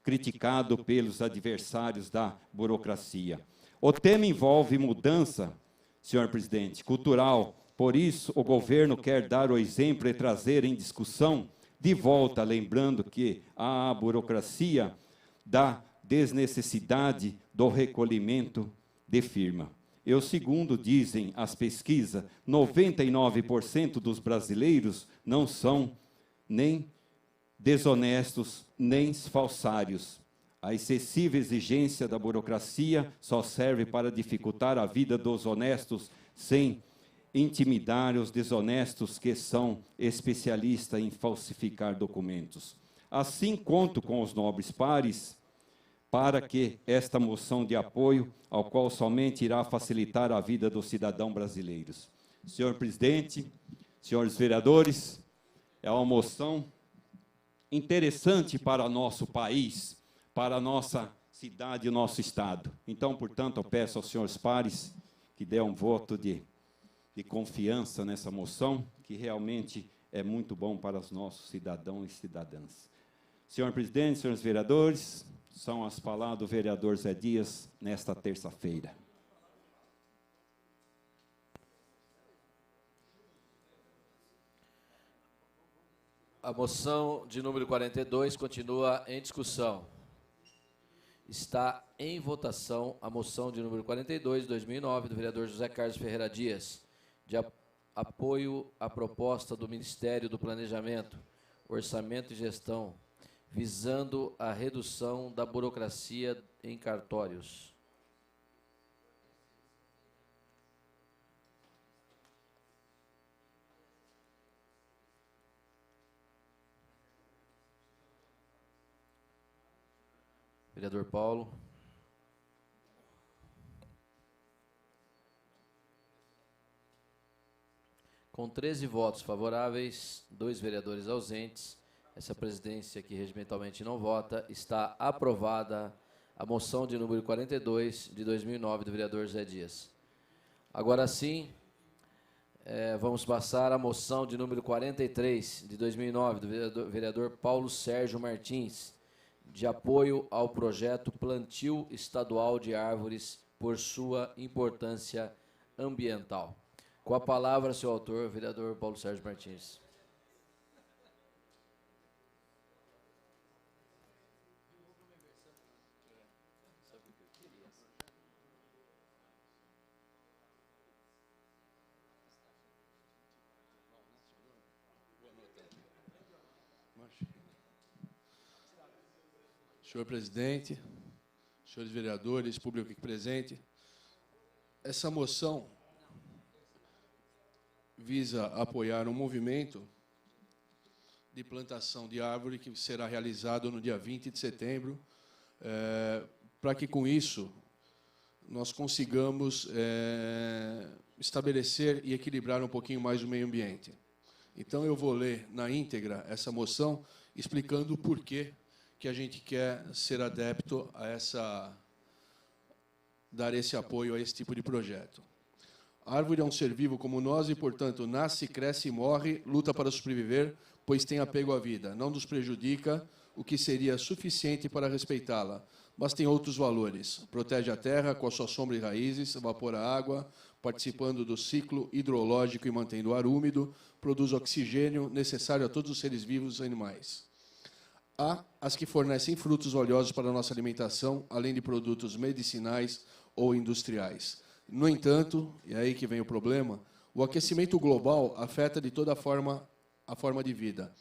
criticado pelos adversários da burocracia. O tema envolve mudança, senhor presidente, cultural. Por isso, o governo quer dar o exemplo e trazer em discussão de volta, lembrando que a burocracia da desnecessidade do recolhimento de firma. E segundo dizem as pesquisas, 99% dos brasileiros não são nem desonestos, nem falsários. A excessiva exigência da burocracia só serve para dificultar a vida dos honestos, sem intimidar os desonestos que são especialistas em falsificar documentos. Assim, conto com os nobres pares para que esta moção de apoio, ao qual somente irá facilitar a vida dos cidadãos brasileiros. Senhor presidente, senhores vereadores, é uma moção interessante para nosso país, para a nossa cidade e nosso estado. Então, portanto, eu peço aos senhores pares que dê um voto de confiança nessa moção, que realmente é muito bom para os nossos cidadãos e cidadãs. Senhor presidente, senhores vereadores, são as palavras do vereador Zé Dias nesta terça-feira. A moção de número 42 continua em discussão. Está em votação a moção de número 42, de 2009, do vereador José Carlos Ferreira Dias, de apoio à proposta do Ministério do Planejamento, Orçamento e Gestão, visando a redução da burocracia em cartórios. Vereador Paulo. Com 13 votos favoráveis, 2 vereadores ausentes, essa presidência que regimentalmente não vota, está aprovada a moção de número 42 de 2009 do vereador Zé Dias. Agora sim, vamos passar à moção de número 43 de 2009 do vereador Paulo Sérgio Martins, de apoio ao projeto Plantio Estadual de Árvores por sua importância ambiental. Com a palavra, seu autor, vereador Paulo Sérgio Martins. Senhor presidente, senhores vereadores, público aqui presente, essa moção visa apoiar um movimento de plantação de árvore que será realizado no dia 20 de setembro, para que, com isso, nós consigamos estabelecer e equilibrar um pouquinho mais o meio ambiente. Então, eu vou ler na íntegra essa moção, explicando o porquê que a gente quer ser adepto a dar esse apoio a esse tipo de projeto. A árvore é um ser vivo como nós e, portanto, nasce, cresce e morre, luta para sobreviver, pois tem apego à vida. Não nos prejudica, o que seria suficiente para respeitá-la, mas tem outros valores. Protege a terra com a sua sombra e raízes, evapora a água, participando do ciclo hidrológico e mantendo o ar úmido, produz oxigênio necessário a todos os seres vivos e animais. Há as que fornecem frutos oleosos para a nossa alimentação, além de produtos medicinais ou industriais. No entanto, e é aí que vem o problema, o aquecimento global afeta de toda forma a forma de vida,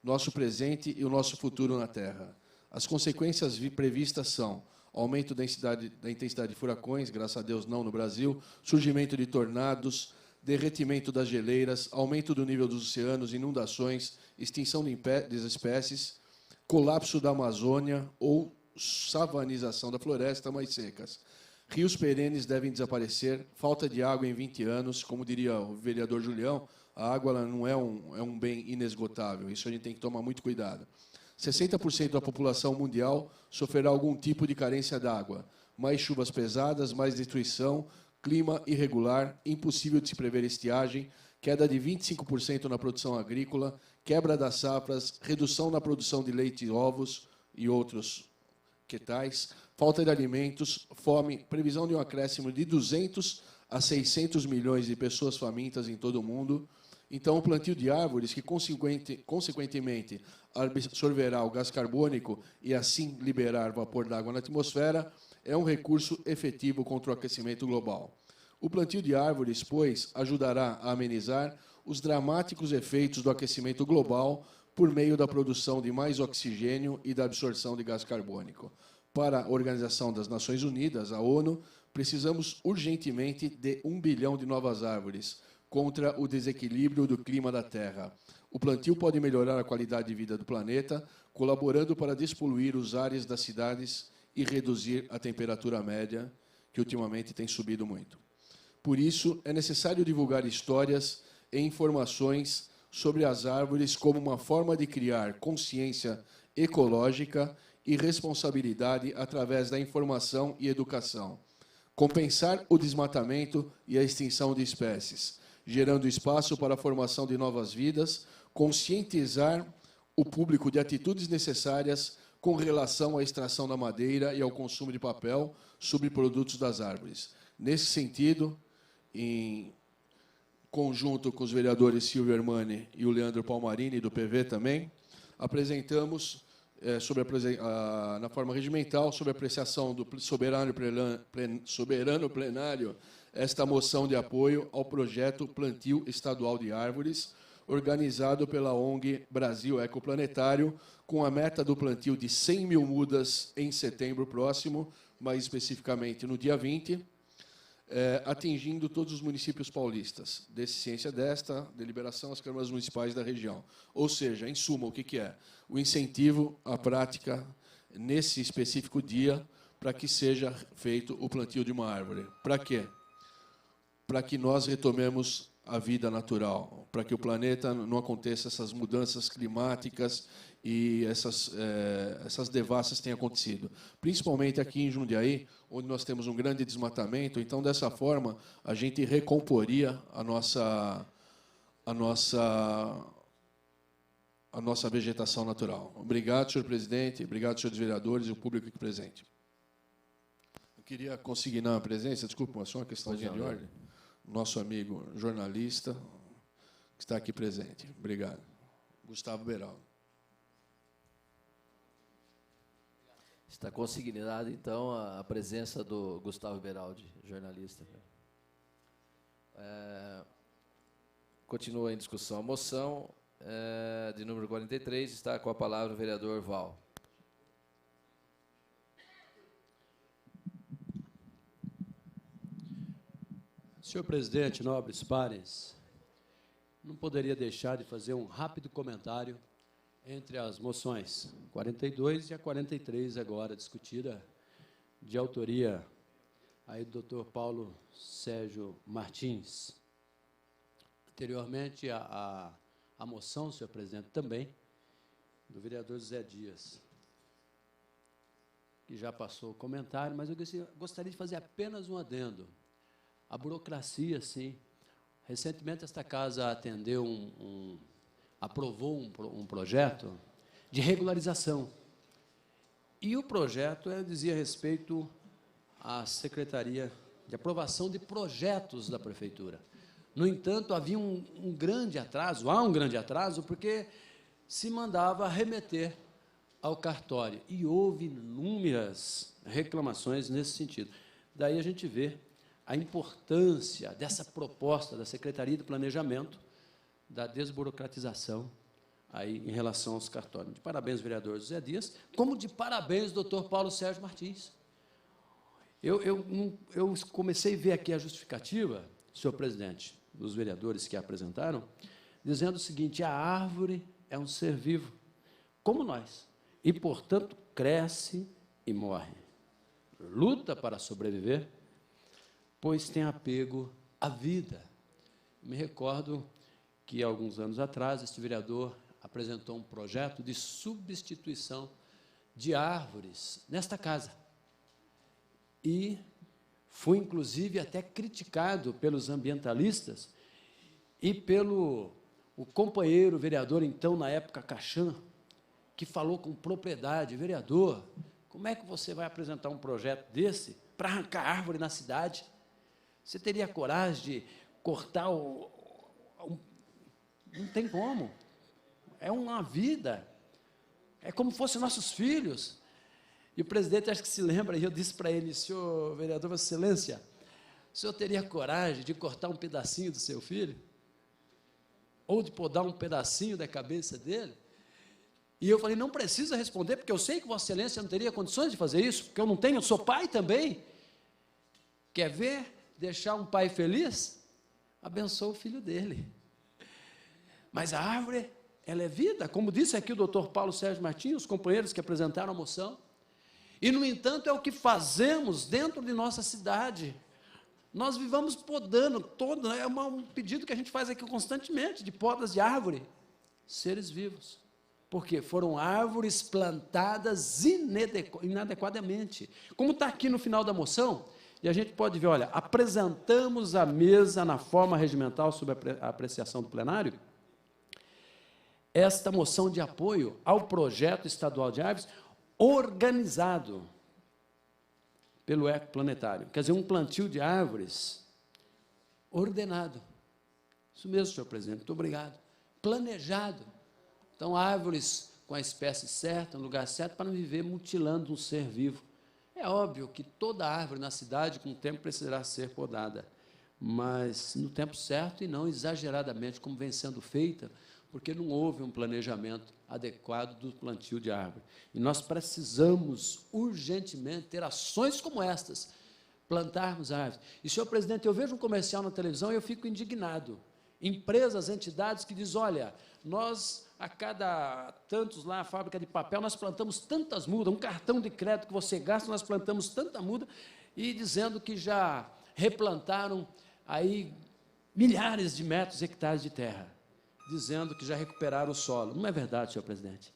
nosso presente e o nosso futuro na Terra. As consequências previstas são aumento da intensidade de furacões, graças a Deus não no Brasil, surgimento de tornados, derretimento das geleiras, aumento do nível dos oceanos, inundações, extinção de espécies, colapso da Amazônia ou savanização da floresta mais secas. Rios perenes devem desaparecer, falta de água em 20 anos, como diria o vereador Julião, a água ela não é um bem inesgotável, isso a gente tem que tomar muito cuidado. 60% da população mundial sofrerá algum tipo de carência d'água, mais chuvas pesadas, mais destruição, clima irregular, impossível de se prever estiagem, queda de 25% na produção agrícola, quebra das safras, redução na produção de leite e ovos e outros que tais, falta de alimentos, fome, previsão de um acréscimo de 200 a 600 milhões de pessoas famintas em todo o mundo. Então, o plantio de árvores, que consequentemente absorverá o gás carbônico e assim liberar vapor d'água na atmosfera, é um recurso efetivo contra o aquecimento global. O plantio de árvores, pois, ajudará a amenizar os dramáticos efeitos do aquecimento global por meio da produção de mais oxigênio e da absorção de gás carbônico. Para a Organização das Nações Unidas, a ONU, precisamos urgentemente de 1 bilhão de novas árvores contra o desequilíbrio do clima da Terra. O plantio pode melhorar a qualidade de vida do planeta, colaborando para despoluir os ares das cidades e reduzir a temperatura média, que ultimamente tem subido muito. Por isso, é necessário divulgar histórias e informações sobre as árvores como uma forma de criar consciência ecológica e responsabilidade através da informação e educação. Compensar o desmatamento e a extinção de espécies, gerando espaço para a formação de novas vidas, conscientizar o público de atitudes necessárias com relação à extração da madeira e ao consumo de papel, subprodutos das árvores. Nesse sentido, em conjunto com os vereadores Silvio Hermani e o Leandro Palmarini, do PV também, apresentamos, na forma regimental, sob apreciação do soberano plenário, esta moção de apoio ao projeto Plantio Estadual de Árvores, organizado pela ONG Brasil Ecoplanetário, com a meta do plantio de 100 mil mudas em setembro próximo, mais especificamente no dia 20, atingindo todos os municípios paulistas. Deficiência desta deliberação às câmaras municipais da região. Ou seja, em suma, o que é? O incentivo à prática, nesse específico dia, para que seja feito o plantio de uma árvore. Para quê? Para que nós retomemos a vida natural, para que o planeta não aconteça essas mudanças climáticas e essas devastas tenham acontecido. Principalmente aqui em Jundiaí, onde nós temos um grande desmatamento, então, dessa forma, a gente recomporia a nossa vegetação natural. Obrigado, senhor presidente, obrigado, senhores vereadores e o público aqui presente. Eu queria consignar a presença, desculpa, só uma questãozinha de ordem. Nosso amigo jornalista, que está aqui presente. Obrigado. Gustavo Beraldo. Está consignada, então, a presença do Gustavo Beraldi, jornalista. Continua em discussão a moção de número 43. Está com a palavra o vereador Val. Senhor presidente, nobres pares, não poderia deixar de fazer um rápido comentário entre as moções 42 e a 43, agora discutida, de autoria aí do Dr. Paulo Sérgio Martins. Anteriormente, a moção, senhor presidente, também, do vereador Zé Dias, que já passou o comentário, mas eu gostaria de fazer apenas um adendo. A burocracia, sim. Recentemente, esta casa atendeu aprovou um projeto de regularização. E o projeto dizia respeito à Secretaria de Aprovação de Projetos da Prefeitura. No entanto, havia um grande atraso, há um grande atraso, porque se mandava remeter ao cartório. E houve inúmeras reclamações nesse sentido. Daí a gente vê a importância dessa proposta da Secretaria de Planejamento, da desburocratização aí em relação aos cartórios. De parabéns, vereador José Dias, como de parabéns, doutor Paulo Sérgio Martins. Eu comecei a ver aqui a justificativa, senhor presidente, dos vereadores que a apresentaram, dizendo o seguinte: a árvore é um ser vivo, como nós, e, portanto, cresce e morre. Luta para sobreviver, pois tem apego à vida. Me recordo que, alguns anos atrás, este vereador apresentou um projeto de substituição de árvores nesta casa. E foi, inclusive, até criticado pelos ambientalistas e pelo companheiro vereador, então, na época, Caxan, que falou com propriedade: vereador, como é que você vai apresentar um projeto desse para arrancar árvore na cidade? Você teria coragem de cortar Não tem como. É uma vida. É como se fossem nossos filhos. E o presidente, acho que se lembra, e eu disse para ele: senhor vereador, Vossa Excelência, o senhor teria coragem de cortar um pedacinho do seu filho? Ou de podar um pedacinho da cabeça dele? E eu falei: não precisa responder, porque eu sei que Vossa Excelência não teria condições de fazer isso, porque eu não tenho, eu sou pai também. Quer ver? Deixar um pai feliz? Abençoa o filho dele. Mas a árvore, ela é vida, como disse aqui o doutor Paulo Sérgio Martins, os companheiros que apresentaram a moção. E, no entanto, é o que fazemos dentro de nossa cidade. Nós vivamos podando todo, é um pedido que a gente faz aqui constantemente, de podas de árvore, seres vivos. Porque foram árvores plantadas inadequadamente. Como está aqui no final da moção, e a gente pode ver, olha, apresentamos à mesa, na forma regimental, sob a apreciação do plenário, esta moção de apoio ao projeto estadual de árvores, organizado pelo Ecoplanetário. Quer dizer, um plantio de árvores ordenado. Isso mesmo, senhor presidente, muito obrigado. Planejado. Então, árvores com a espécie certa, no lugar certo, para não viver mutilando um ser vivo. É óbvio que toda árvore na cidade, com o tempo, precisará ser podada, mas no tempo certo e não exageradamente, como vem sendo feita, porque não houve um planejamento adequado do plantio de árvore. E nós precisamos, urgentemente, ter ações como estas, plantarmos árvores. E, senhor presidente, eu vejo um comercial na televisão e eu fico indignado. Empresas, entidades que dizem, olha, nós, a cada tantos lá, a fábrica de papel, nós plantamos tantas mudas, um cartão de crédito que você gasta, nós plantamos tanta muda, e dizendo que já replantaram aí milhares de metros, hectares de terra, dizendo que já recuperaram o solo. Não é verdade, senhor presidente.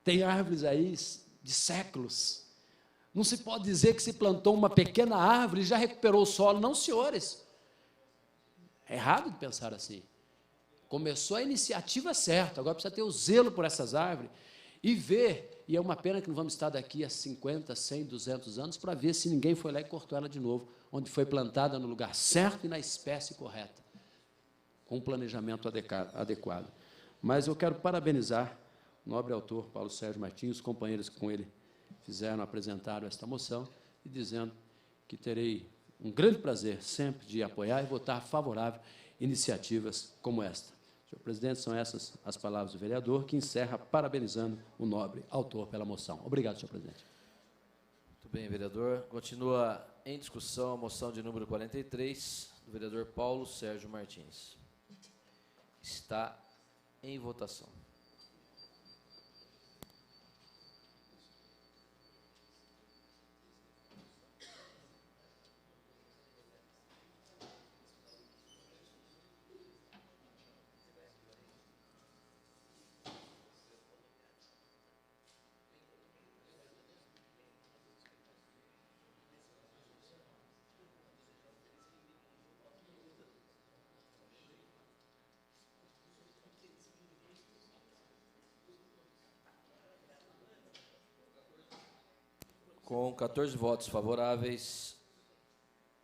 Tem árvores aí de séculos. Não se pode dizer que se plantou uma pequena árvore e já recuperou o solo. Não, senhores. É errado de pensar assim. Começou a iniciativa certa, agora precisa ter o zelo por essas árvores e ver, e é uma pena que não vamos estar daqui a 50, 100, 200 anos para ver se ninguém foi lá e cortou ela de novo, onde foi plantada no lugar certo e na espécie correta, com um planejamento adequado. Mas eu quero parabenizar o nobre autor Paulo Sérgio Martins, os companheiros que com ele apresentaram esta moção, e dizendo que terei um grande prazer sempre de apoiar e votar favorável iniciativas como esta. Senhor presidente, são essas as palavras do vereador, que encerra parabenizando o nobre autor pela moção. Obrigado, senhor presidente. Muito bem, vereador. Continua em discussão a moção de número 43, do vereador Paulo Sérgio Martins. Está em votação. Com 14 votos favoráveis,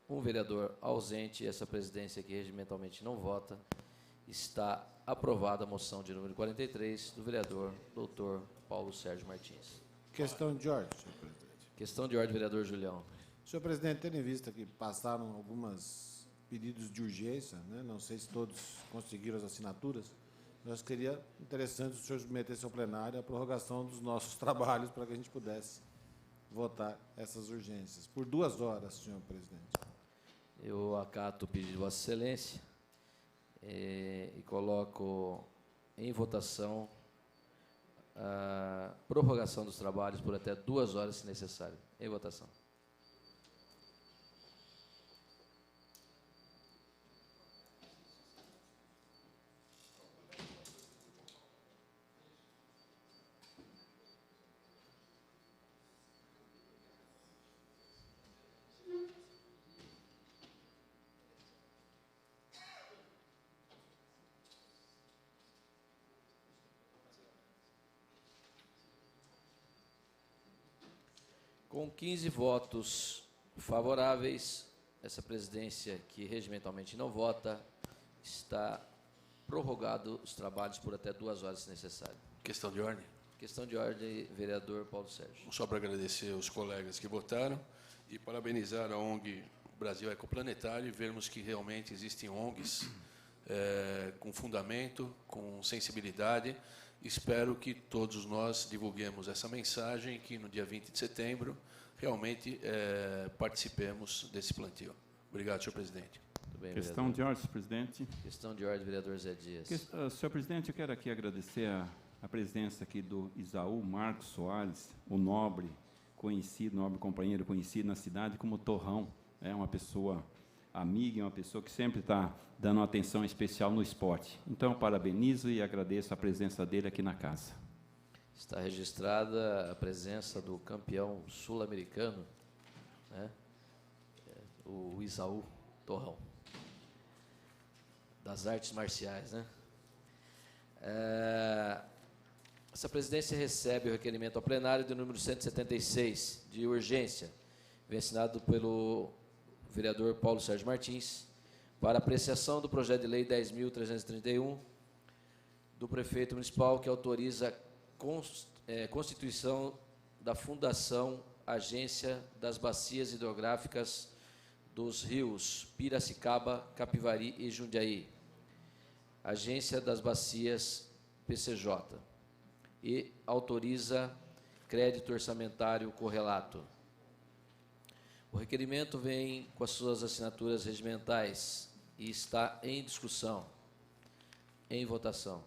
um vereador ausente, essa presidência aqui regimentalmente não vota, está aprovada a moção de número 43 do vereador doutor Paulo Sérgio Martins. Questão de ordem, senhor presidente. Questão de ordem, vereador Julião. Senhor presidente, tendo em vista que passaram alguns pedidos de urgência, né, não sei se todos conseguiram as assinaturas, nós seria interessante o senhor submetesse ao plenário a prorrogação dos nossos trabalhos para que a gente pudesse votar essas urgências. Por 2 horas, senhor presidente. Eu acato o pedido de Vossa Excelência e coloco em votação a prorrogação dos trabalhos por até 2 horas, se necessário. Em votação. Com 15 votos favoráveis, essa presidência, que regimentalmente não vota, está prorrogado os trabalhos por até 2 horas, se necessário. Questão de ordem. Questão de ordem, vereador Paulo Sérgio. Só para agradecer aos colegas que votaram e parabenizar a ONG Brasil Ecoplanetário e vermos que realmente existem ONGs com fundamento, com sensibilidade. Espero que todos nós divulguemos essa mensagem, que no dia 20 de setembro realmente participemos desse plantio. Obrigado, senhor presidente. Muito bem, Questão vereador. de ordem, senhor presidente. Questão de ordem, vereador Zé Dias. Senhor presidente, eu quero aqui agradecer a presença aqui do Isaú Marcos Soares, o nobre conhecido, nobre companheiro, conhecido na cidade como Torrão. É uma pessoa amiga, uma pessoa que sempre está dando uma atenção especial no esporte. Então, eu parabenizo e agradeço a presença dele aqui na casa. Está registrada a presença do campeão sul-americano, né? O Isaú Torrão, das artes marciais, né? Essa presidência recebe o requerimento ao plenário do número 176, de urgência, vem assinado pelo vereador Paulo Sérgio Martins, para apreciação do projeto de lei 10.331, do prefeito municipal, que autoriza a constituição da Fundação Agência das Bacias Hidrográficas dos Rios Piracicaba, Capivari e Jundiaí, Agência das Bacias PCJ, e autoriza crédito orçamentário correlato. O requerimento vem com as suas assinaturas regimentais e está em discussão, em votação.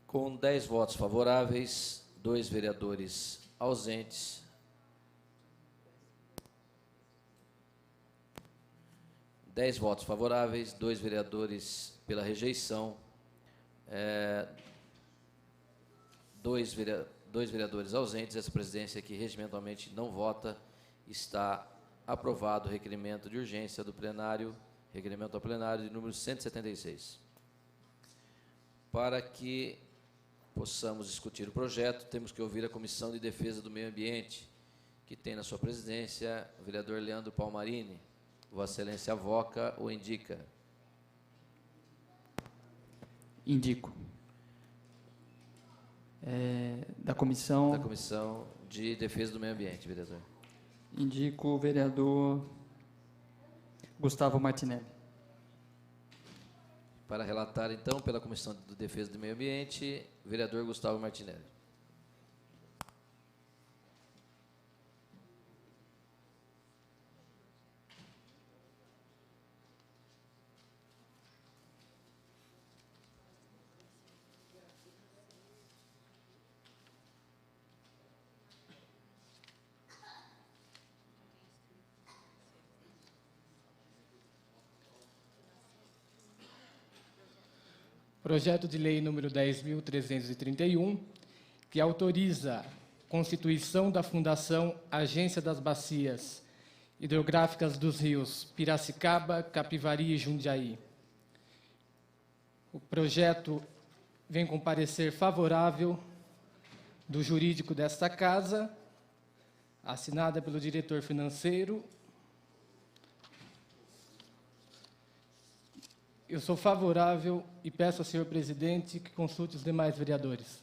Com 10 votos favoráveis, 2 vereadores ausentes, 10 votos favoráveis, 2 vereadores pela rejeição, 2 vereadores ausentes. Essa presidência, que regimentalmente não vota, está aprovado o requerimento de urgência do plenário, requerimento ao plenário de número 176. Para que possamos discutir o projeto, temos que ouvir a Comissão de Defesa do Meio Ambiente, que tem na sua presidência o vereador Leandro Palmarini. Vossa Excelência avoca ou indica? Indico. Da Comissão... Da Comissão de Defesa do Meio Ambiente, vereador. Indico o vereador Gustavo Martinelli. Para relatar, então, pela Comissão de Defesa do Meio Ambiente, o vereador Gustavo Martinelli. Projeto de lei número 10.331, que autoriza a constituição da Fundação Agência das Bacias Hidrográficas dos Rios Piracicaba, Capivari e Jundiaí. O projeto vem com parecer favorável do jurídico desta casa, assinada pelo diretor financeiro. Eu sou favorável e peço ao senhor presidente que consulte os demais vereadores.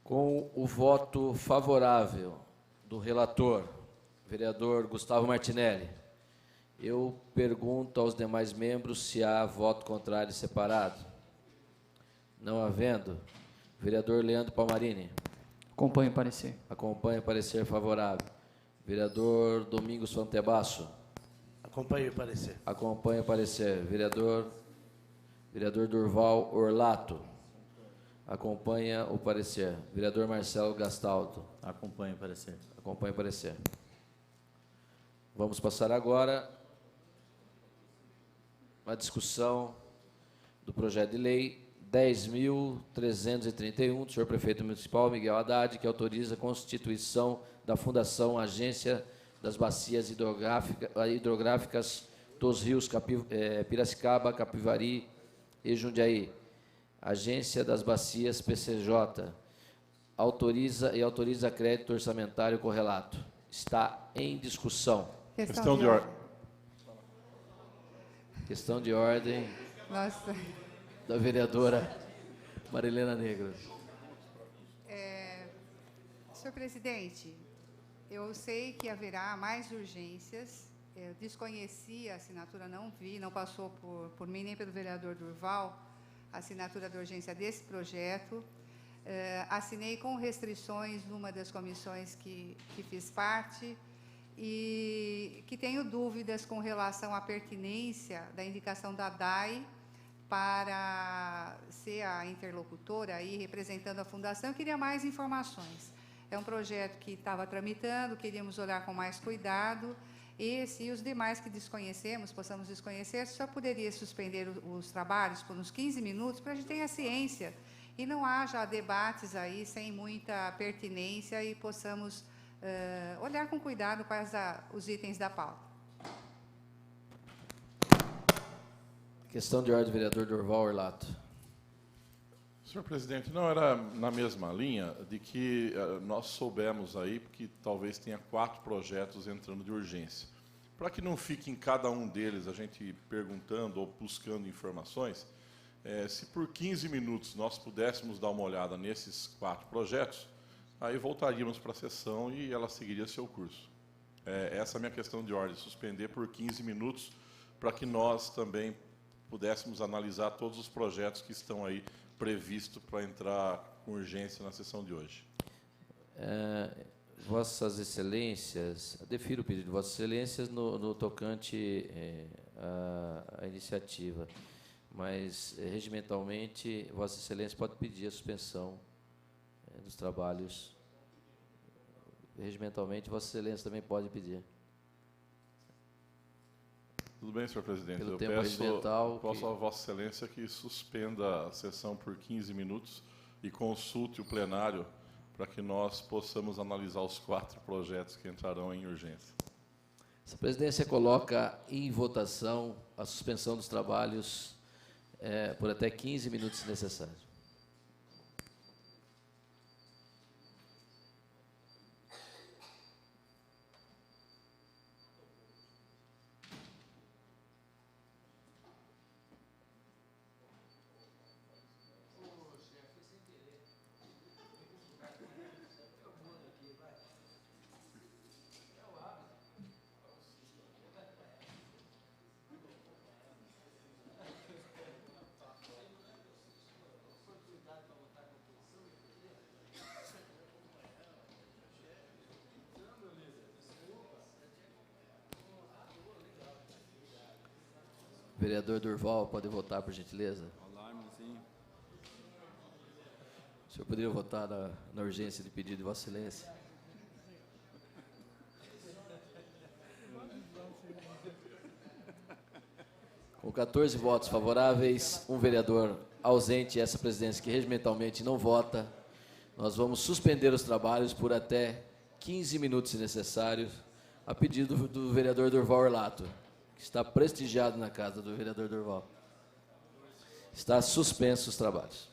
Com o voto favorável do relator, vereador Gustavo Martinelli, eu pergunto aos demais membros se há voto contrário separado. Não havendo, vereador Leandro Palmarini. Acompanho o parecer. Acompanha o parecer favorável. Vereador Domingos Fantebasso. Acompanho o parecer. Acompanha o parecer. Vereador Durval Orlato. Acompanha o parecer. Vereador Marcelo Gastaldo. Acompanho o parecer. Acompanha o parecer. Vamos passar agora à discussão do projeto de lei 10.331 do senhor prefeito municipal Miguel Haddad, que autoriza a constituição da Fundação Agência das Bacias Hidrográficas dos Rios Piracicaba, Capivari e Jundiaí. Agência das Bacias PCJ. Autoriza crédito orçamentário correlato. Está em discussão. Questão de ordem. Questão de ordem. Nossa. Da vereadora Marilena Negro. Senhor presidente, eu sei que haverá mais urgências Eu desconhecia a assinatura, não vi, não passou por mim nem pelo vereador Durval, a assinatura da urgência desse projeto. Assinei com restrições numa das comissões que fiz parte e que tenho dúvidas com relação à pertinência da indicação da DAI para ser a interlocutora aí, representando a Fundação. Eu queria mais informações. É um projeto que estava tramitando, queríamos olhar com mais cuidado. Esse e os demais que desconhecemos, possamos desconhecer, só poderia suspender os trabalhos por uns 15 minutos para a gente ter a ciência e não haja debates aí sem muita pertinência e possamos olhar com cuidado quais os itens da pauta. Questão de ordem, vereador Durval Orlato. Senhor presidente, não, era na mesma linha de que nós soubemos aí que talvez tenha 4 projetos entrando de urgência. Para que não fique em cada um deles a gente perguntando ou buscando informações, se por 15 minutos nós pudéssemos dar uma olhada nesses 4 projetos, aí voltaríamos para a sessão e ela seguiria seu curso. Essa é a minha questão de ordem, suspender por 15 minutos para que nós também pudéssemos analisar todos os projetos que estão aí previsto para entrar com urgência na sessão de hoje. Vossas Excelências, defiro o pedido de Vossas Excelências no tocante à iniciativa, mas regimentalmente Vossa Excelência pode pedir a suspensão dos trabalhos. Regimentalmente Vossa Excelência também pode pedir. Tudo bem, senhor presidente. Pelo Eu tempo regimental peço a Vossa Excelência que suspenda a sessão por 15 minutos e consulte o plenário para que nós possamos analisar os 4 projetos que entrarão em urgência. A presidência coloca em votação a suspensão dos trabalhos por até 15 minutos, se necessário. Vereador Durval, pode votar, por gentileza? O senhor poderia votar na urgência de pedido de Vossa Excelência? Com 14 votos favoráveis, um vereador ausente e essa presidência que regimentalmente não vota, nós vamos suspender os trabalhos por até 15 minutos, se necessário, a pedido do vereador Durval Orlato, que está prestigiado na casa do vereador Durval. Está suspenso os trabalhos.